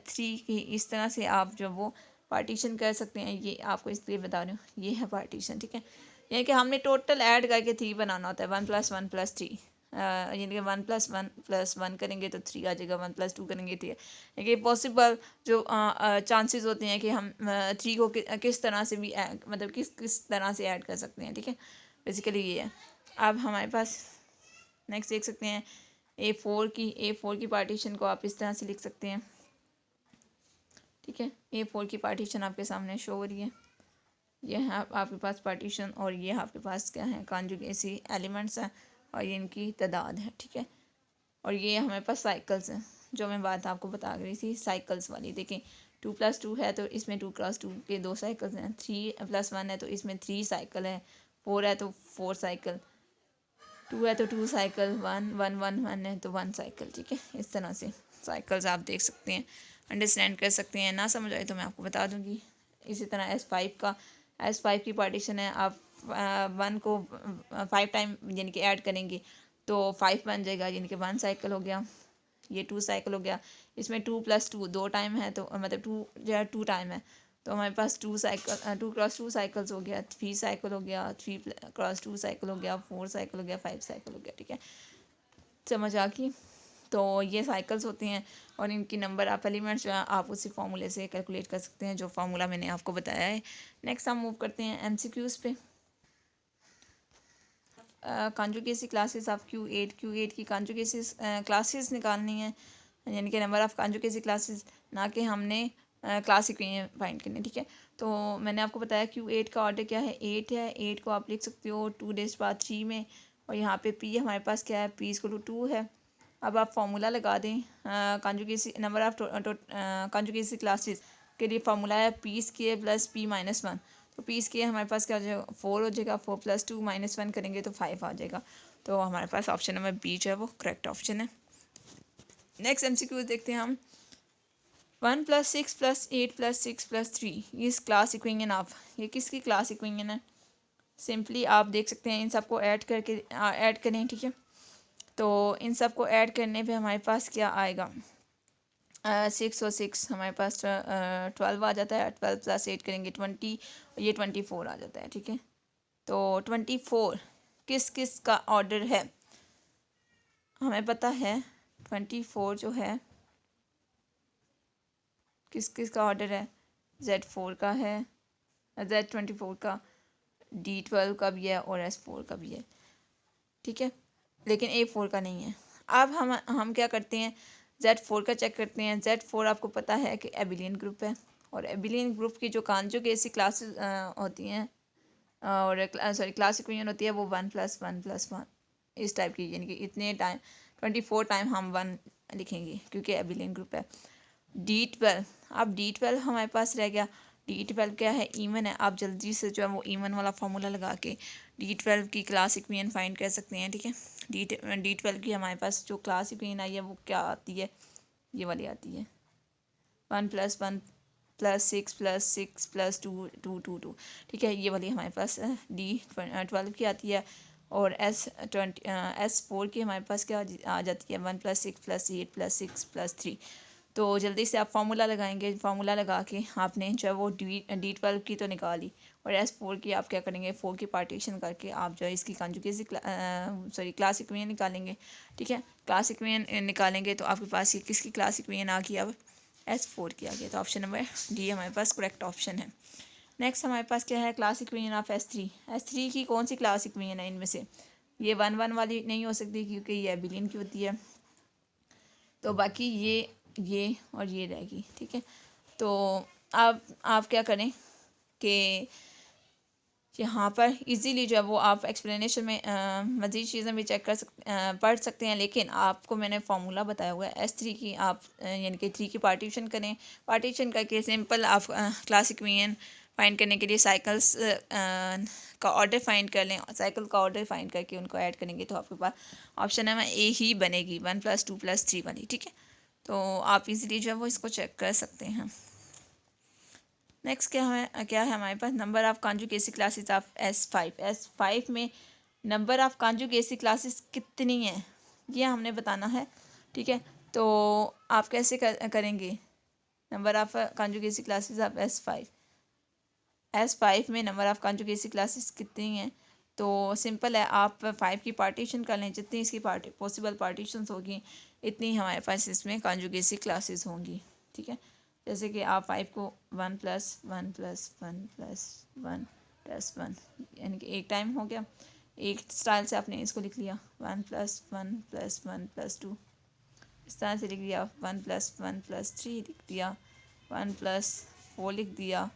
3 की इस तरह से आप जो वो पार्टीशन कर सकते हैं। ये आपको इसलिए बता रही हूँ, ये है पार्टीशन, ठीक है। यानी कि हमने टोटल ऐड करके 3 बनाना होता है, 1 + 1 + 3, यानी कि 1 + 1 + 1 करेंगे तो 3 आ जाएगा, 1 + 2 करेंगे तो ये पॉसिबल जो चांसेस होते हैं कि हम 3 को किस तरह से भी मतलब किस तरह से ऐड कर सकते हैं, ठीक है। बेसिकली ये है। अब हमारे पास नेक्स्ट देख सकते हैं A4 की पार्टीशन को आप इस तरह से लिख सकते हैं, ठीक है। A4 की पार्टीशन आपके सामने शो हो रही है। ये है आपके पास पार्टीशन, और ये आपके पास क्या है, कॉन्जुगेसी एलिमेंट्स हैं, और ये इनकी तादाद है, ठीक है। और ये हमारे पास साइकिल्स हैं, जो मैं बात आपको बता रही थी साइकिल्स वाली। देखें 2 + 2 है तो इसमें 2 × 2 के 2 साइकिल्स हैं, 3 + 1 है तो इसमें 3 साइकिल है, 4 है तो 4 साइकिल, 2 है तो 2 साइकिल, 1 1 1 1 है तो 1 साइकिल, ठीक है। इस तरह से साइकिल्स आप देख सकते हैं, अंडरस्टैंड कर सकते हैं। ना समझ आए तो मैं आपको बता दूँगी, इसी तरह S5 की पार्टीशन है, आप 1 को 5 टाइम यानी कि ऐड करेंगे तो 5 बन जाएगा, यानी कि 1 साइकिल हो गया, ये 2 साइकिल हो गया। इसमें 2 + 2 2 टाइम है, तो मतलब 2 जो है 2 टाइम है, तो हमारे पास 2 × 2 साइकिल्स हो गया, 3 साइकिल हो गया, 3 × 2 साइकिल हो गया, 4 साइकिल हो गया, 5 साइकिल हो गया। ठीक है, समझ आ गई। तो ये साइकिल्स होती हैं और इनकी नंबर ऑफ एलिमेंट्स जो है आप उसी फार्मूले से कैलकुलेट कर सकते हैं, जो फार्मूला मैंने आपको बताया है। नेक्स्ट हम मूव करते हैं MCQs पे। कॉन्जुगेसी क्लासेस ऑफ Q8 की कॉन्जुगेसी क्लासेस निकालनी है, यानी कि नंबर ऑफ़ कॉन्जुगेसी क्लासेस, ना कि हमने क्लास इक्वेशन फाइंड करनी। ठीक है, तो मैंने आपको बताया Q8 का ऑर्डर क्या है, 8 है। 8 को आप लिख सकते हो 2⁻³ में, और यहाँ पे P हमारे पास क्या है, P = 2 है। अब आप फार्मूला लगा दें कॉन्जुगेसी नंबर ऑफ़ कॉन्जुगेसी क्लासेस के लिए। फार्मूला है P² + P-1, तो P² हमारे पास क्या हो जाएगा, 4 हो जाएगा। 4 + 2 - 1 करेंगे तो 5 आ जाएगा। तो हमारे पास ऑप्शन नंबर बी जो है वो करेक्ट ऑप्शन है। नेक्स्ट MCQ देखते हैं हम। 1 + 6 + 8 + 6 + 3 इस क्लास इक्वेशन ऑफ, ये किसकी क्लास इक्वेशन है। सिंपली आप देख सकते हैं, इन सबको ऐड करके ऐड करें। ठीक है, तो इन सबको ऐड करने पे हमारे पास क्या आएगा, 6 और 6 हमारे पास 12 आ जाता है। 12 + 8 करेंगे 20, ये 24 आ जाता है। ठीक है, तो 24 किस किस का ऑर्डर है, हमें पता है 24 जो है किस किस का ऑर्डर है, Z4 का है, Z24 का, D12 का भी है और S4 का भी है। ठीक है, लेकिन A4 का नहीं है। अब हम क्या करते हैं, Z4 का चेक करते हैं। Z4 आपको पता है कि एबिलियन ग्रुप है, और एबिलियन ग्रुप की जो कॉन्जुगेसी क्लासेस होती हैं और क्लास इक्वेशन होती है वो 1 + 1 + 1 इस टाइप की, यानी कि इतने टाइम 24 टाइम हम 1 लिखेंगे क्योंकि एबिलियन ग्रुप है। D12, अब D12 हमारे पास रह गया। D12 क्या है, ईवन है। आप जल्दी से जो है वो ईवन वाला फार्मूला लगा के D12 की क्लास इक्वेशन फाइंड कर सकते हैं। ठीक है, D12 की हमारे पास जो क्लास इक्वेशन आई है वो क्या आती है, ये वाली आती है, 1 + 1 + 6 + 6 + 2 2 2 2। ठीक है, ये वाली हमारे पास D12 की आती है। और S4 की हमारे पास क्या आ जाती है, 1 + 6 + 8 + 6 + 3। तो जल्दी से आप फार्मूला लगाएंगे, फार्मूला लगा के आपने जो है वो D12 की तो निकाली, और S4 की आप क्या करेंगे, 4 की पार्टीशन करके आप जो है इसकी कॉन्जुगेसी क्लास इक्वेशन निकालेंगे। ठीक है, क्लास इक्वेशन निकालेंगे तो आपके पास ये किसकी क्लास इक्वेशन आ गई, अब S4 की आ गई। तो ऑप्शन नंबर डी हमारे पास करेक्ट ऑप्शन है। नेक्स्ट हमारे पास क्या है, क्लास इक्वेशन ऑफ S3 की कौन सी क्लास इक्वेशन है इनमें से, ये 1 1 वाली नहीं हो सकती क्योंकि ये एबिलियन की होती है, तो बाकी ये और ये रहेगी। ठीक है, तो आप क्या करें कि यहाँ पर इजीली जो है वो आप एक्सप्लेनेशन में मज़ीद चीज़ें भी चेक पढ़ सकते हैं, लेकिन आपको मैंने फार्मूला बताया हुआ है S3 की। आप यानी कि 3 की पार्टीशन करें, पार्टीशन करके सिंपल आप क्लास इक्वेशन फाइंड करने के लिए साइकिल्स का ऑर्डर फाइंड कर लें, साइकिल का ऑर्डर फाइंड करके उनको ऐड करेंगे तो आपके पास ऑप्शन नंबर ए ही बनेगी, 1 + 2 + 3 वाली। ठीक है, तो आप इजीली जो है वो इसको चेक कर सकते हैं। नेक्स्ट क्या है हमारे पास, number of conjugacy classes of S5 में नंबर ऑफ़ कॉन्जुगेसी क्लासेस कितनी हैं ये हमने बताना है। ठीक है, तो आप कैसे करेंगे, number of conjugacy classes of S5 में नंबर ऑफ़ कॉन्जुगेसी क्लासेस कितनी हैं, तो सिंपल है, आप 5 की पार्टीशन कर लें, जितनी इसकी पॉसिबल पार्टीशंस होगी इतनी हमारे पास इसमें कॉन्जुगेसी क्लासेस होंगी। ठीक है, जैसे कि आप 5 को 1 + 1 + 1 + 1 + 1 यानी कि एक टाइम हो गया, एक स्टाइल से आपने इसको लिख लिया, 1 + 1 + 1 + 2 इस तरह से लिख दिया, 1 + 1 + 3 लिख दिया, 1 + 4 लिख दिया,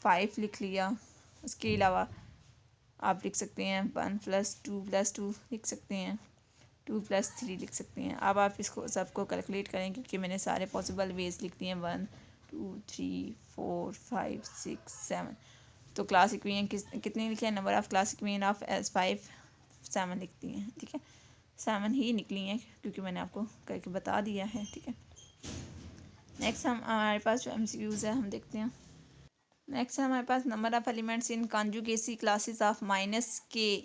5 लिख लिया। उसके अलावा आप लिख सकते हैं 1 + 2 + 2 लिख सकते हैं, 2 + 3 लिख सकते हैं। अब आप इसको सबको कैलकुलेट करें क्योंकि मैंने सारे पॉसिबल वेज लिख दिए हैं, 1 2 3 4 5 6 7। तो क्लास इक्वेशन कितनी लिखे हैं, number of class equation of S5 7 लिखती हैं। ठीक है, 7 ही निकली हैं क्योंकि मैंने आपको करके बता दिया है। ठीक है, नेक्स्ट हमारे पास जो MCQs है हम देखते हैं। नेक्स्ट है हमारे पास number of elements in conjugacy classes of minus k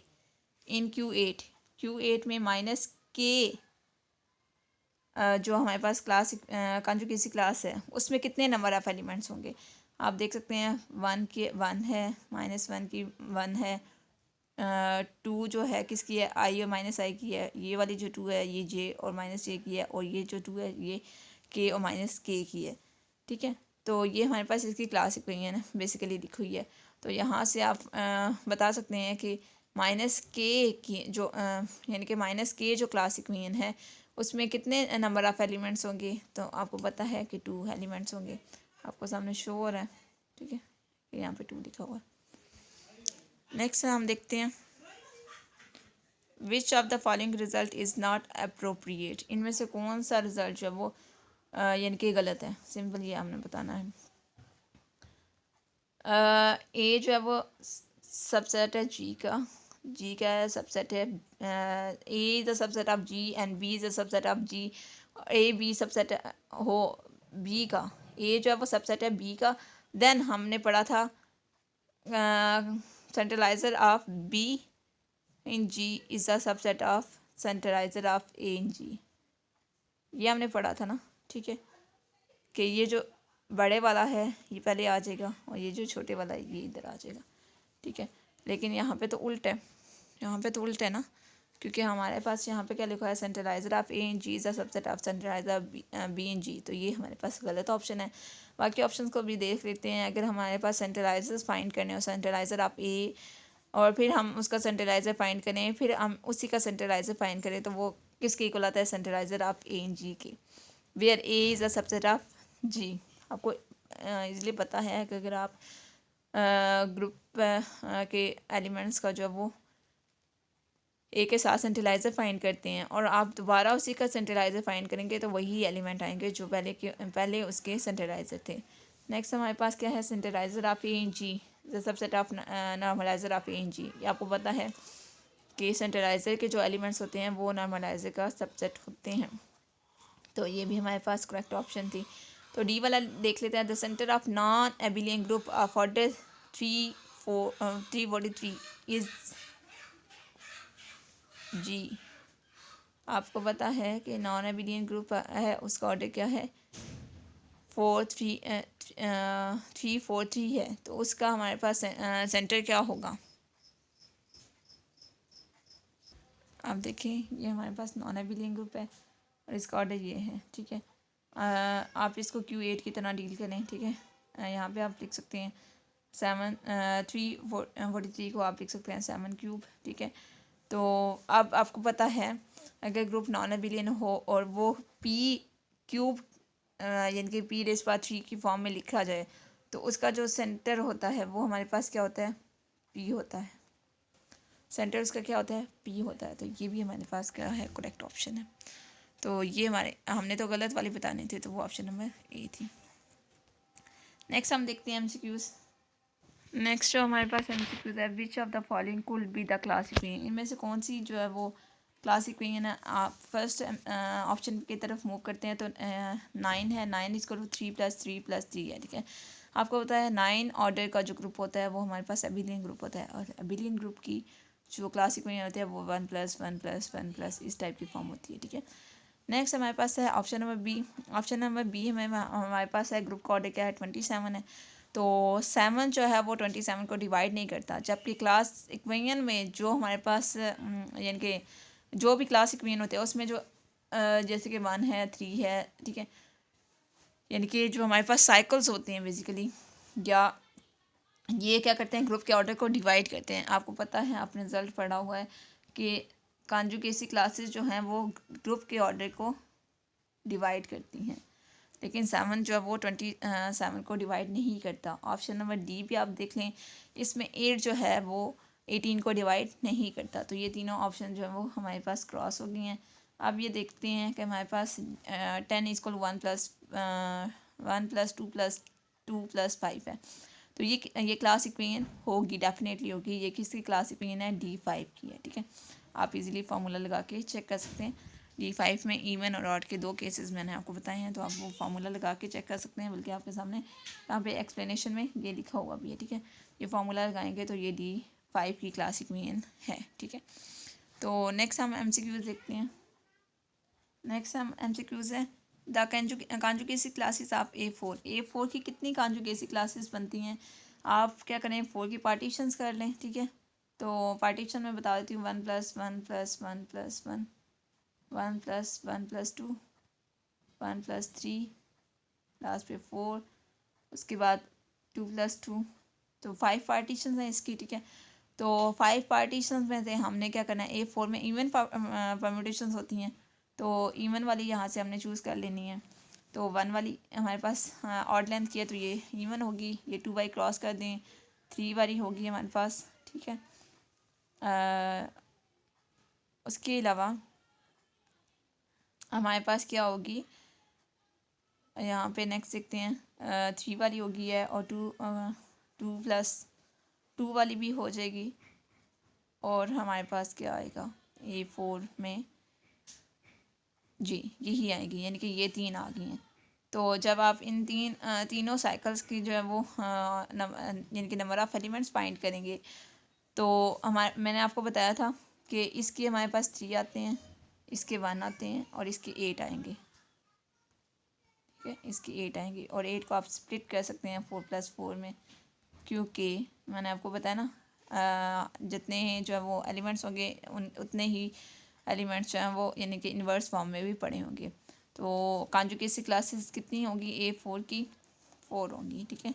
in Q8 में माइनस के जो हमारे पास क्लास कॉन्जुगेसी क्लास है उसमें कितने नंबर ऑफ एलिमेंट्स होंगे। आप देख सकते हैं 1 है, -1 की 1 है, 2 जो है किसकी है, आई और माइनस आई की है, ये वाली जो 2 है ये जे और माइनस जे की है, और ये जो 2 है ये के और माइनस के की है। ठीक है, तो ये हमारे पास इसकी क्लास इक्वेशन है बेसिकली लिखी हुई है। तो यहाँ से आप बता सकते हैं कि माइनस के की जो यानी कि माइनस के जो क्लास इक्वेशन है उसमें कितने नंबर ऑफ़ एलिमेंट्स होंगे। तो आपको पता है कि 2 एलिमेंट्स होंगे, आपको सामने शो हो रहा है। ठीक है, यहाँ पे 2 लिखा हुआ है। नेक्स्ट हम देखते हैं which of the following result is not appropriate. इनमें से कौन सा रिजल्ट जो है वो यानी कि गलत है। सिंपल ये हमने बताना है। ए जो है वो सबसेट है जी का है सबसेट है। A is the subset of G and B is the subset of G. A B subset हो बी का, ए जो है वो सबसेट है बी का। देन हमने पढ़ा था centraliser of B in G is the subset of centraliser of A in G. ये हमने पढ़ा था ना। ठीक है, कि ये जो बड़े वाला है ये पहले आ जाएगा और ये जो छोटे वाला है ये इधर आ जाएगा। ठीक है, लेकिन यहाँ पे तो उल्ट है, यहाँ पे तो उल्ट है ना, क्योंकि हमारे पास यहाँ पे क्या लिखा है, centraliser of A in G is the subset of centraliser B in G. तो ये हमारे पास गलत ऑप्शन है। बाकी ऑप्शन को भी देख लेते हैं। अगर हमारे पास सेंट्रलाइजर्स फाइंड करने हो, सेंट्रलाइजर ऑफ ए, और फिर हम उसका सेंट्रलाइजर फाइंड करें, फिर हम उसी का सेंट्रलाइजर फाइंड करें, तो वो किसके इक्वल आता है, centraliser of A in G के, where A is the subset of G. आपको इजीली पता है कि अगर आप ग्रुप के एलिमेंट्स का जो वो ए के साथ सेंट्रलाइज़र फाइंड करते हैं और आप दोबारा उसी का सेंट्रलाइज़र फाइंड करेंगे तो वही एलिमेंट आएंगे जो पहले उसके सेंट्रलाइज़र थे। नेक्स्ट हमारे पास क्या है, centraliser of A in G the subset of normaliser of A in G. ये आपको पता है कि सेंट्रलाइज़र के जो एलिमेंट्स होते हैं वो नॉर्मलाइज़र का सबसेट होते हैं। तो ये भी हमारे पास करेक्ट ऑप्शन थी। तो डी वाला देख लेते हैं। The centre of non abelian group of order 343 is G. आपको पता है कि नॉन एबिलियन ग्रुप है उसका ऑर्डर क्या है, 343 है। तो उसका हमारे पास सेंटर क्या होगा। आप देखें ये हमारे पास नॉन एबिलियन ग्रुप है और इसका ऑर्डर ये है। ठीक है, आप इसको Q8 की तरह डील करें। ठीक है, यहाँ पे आप लिख सकते हैं 343 को आप लिख सकते हैं 7 क्यूब। ठीक है, तो अब आपको पता है अगर ग्रुप नॉन एबिलियन हो और वो P क्यूब यानी कि P⁻³ की फॉर्म में लिखा जाए तो उसका जो सेंटर होता है वो हमारे पास क्या होता है, P होता है। सेंटर उसका क्या होता है, P होता है। तो ये भी हमारे पास क्या है, करेक्ट ऑप्शन है। तो ये हमने तो गलत वाली बतानी थी, तो वो ऑप्शन नंबर ए थी। नेक्स्ट हम देखते हैं MCQs। नेक्स्ट जो हमारे पास MCQs है, which of the following could be the class equation. इनमें से कौन सी जो है वो क्लास इक्वेशन है। आप फर्स्ट ऑप्शन की तरफ मूव करते हैं तो 9 है, 9 इज इक्वल टू 3+3+3 है। ठीक है, आपको पता है 9 ऑर्डर का जो ग्रुप होता है वो हमारे पास एबिलियन ग्रुप होता है, और एबिलियन ग्रुप की जो क्लास इक्वेशन होती है वो 1+1+1+ इस टाइप की फॉर्म होती है। ठीक है, नेक्स्ट हमारे पास है option number B. Option number B में हमारे पास है ग्रुप का ऑर्डर क्या है, 27 है। तो 7 जो है वो 27 को डिवाइड नहीं करता, जबकि क्लास इक्वेशन में जो हमारे पास यानी कि जो भी क्लास इक्वेशन होते हैं उसमें जो जैसे कि 1 है, 3 है। ठीक है, यानी कि जो हमारे पास साइकिल्स होते हैं बेसिकली, या ये क्या करते हैं, ग्रुप के ऑर्डर को डिवाइड करते हैं। आपको पता है, आपने रिजल्ट पढ़ा हुआ है कि कॉन्जुगेसी क्लासेस जो हैं वो ग्रुप के ऑर्डर को डिवाइड करती हैं, लेकिन 7 जो है वो 27 को डिवाइड नहीं करता। ऑप्शन नंबर डी भी आप देख लें, इसमें 8 जो है वो 18 को डिवाइड नहीं करता। तो ये तीनों ऑप्शन जो है वो हमारे पास क्रॉस हो गई हैं। अब ये देखते हैं कि हमारे पास 10 = 1+2+2+5 है। तो ये क्लास इक्वेशन होगी, डेफिनेटली होगी। ये किसकी क्लास इक्वेशन है, D5 की है। ठीक है, आप इजीली फार्मूला लगा के चेक कर सकते हैं। D5 में इवन और ऑड के 2 केसेस मैंने आपको बताए हैं, तो आप वो फार्मूला लगा के चेक कर सकते हैं, बल्कि आपके सामने यहाँ पे एक्सप्लेनेशन में ये लिखा हुआ भी है, ठीक है। ये फार्मूला लगाएंगे तो ये D5 की क्लासिक मीन है, ठीक है। तो नेक्स्ट हम MCQs देखते हैं। नेक्स्ट हम MCQs है द कांजुगेसी क्लासेस ऑफ A4 की कितनी कांजुगेसी क्लासेस बनती हैं। आप क्या करें, 4 की पार्टीशंस कर लें, ठीक है। तो पार्टीशन में बता देती हूँ 1+1+1+1 1+1+2 1+3 लास्ट पे 4, उसके बाद 2+2, तो 5 पार्टीशंस हैं इसकी, ठीक है। तो 5 पार्टीशंस में से हमने क्या करना है, A4 में इवन परम्यूटेशंस होती हैं, तो इवन वाली यहाँ से हमने चूज़ कर लेनी है। तो 1 वाली हमारे पास ऑड लेंथ की है, तो ये इवन होगी, ये 2 बाई क्रॉस कर दें, 3 वाली होगी हमारे पास, ठीक है। उसके अलावा हमारे पास क्या होगी, यहाँ पे नेक्स्ट देखते हैं, 3 वाली होगी है, और 2+2 वाली भी हो जाएगी, और हमारे पास क्या आएगा A4 में, जी यही आएगी, यानी कि ये 3 आ गई हैं। तो जब आप इन तीनों साइकिल्स की जो है वो यानी कि नंबर ऑफ़ एलिमेंट्स फाइंड करेंगे, तो मैंने आपको बताया था कि इसके हमारे पास 3 आते हैं, इसके 1 आते हैं, और इसके 8 आएंगे, ठीक है। इसके 8 आएंगे, और 8 को आप स्प्लिट कर सकते हैं 4+4 में, क्योंकि मैंने आपको बताया ना, जितने जो है वो एलिमेंट्स होंगे उतने ही एलिमेंट्स जो हैं वो यानी कि इन्वर्स फॉर्म में भी पड़े होंगे। तो कांजुगेसी क्लासेस कितनी होगी A4 की, 4 होंगी, ठीक है।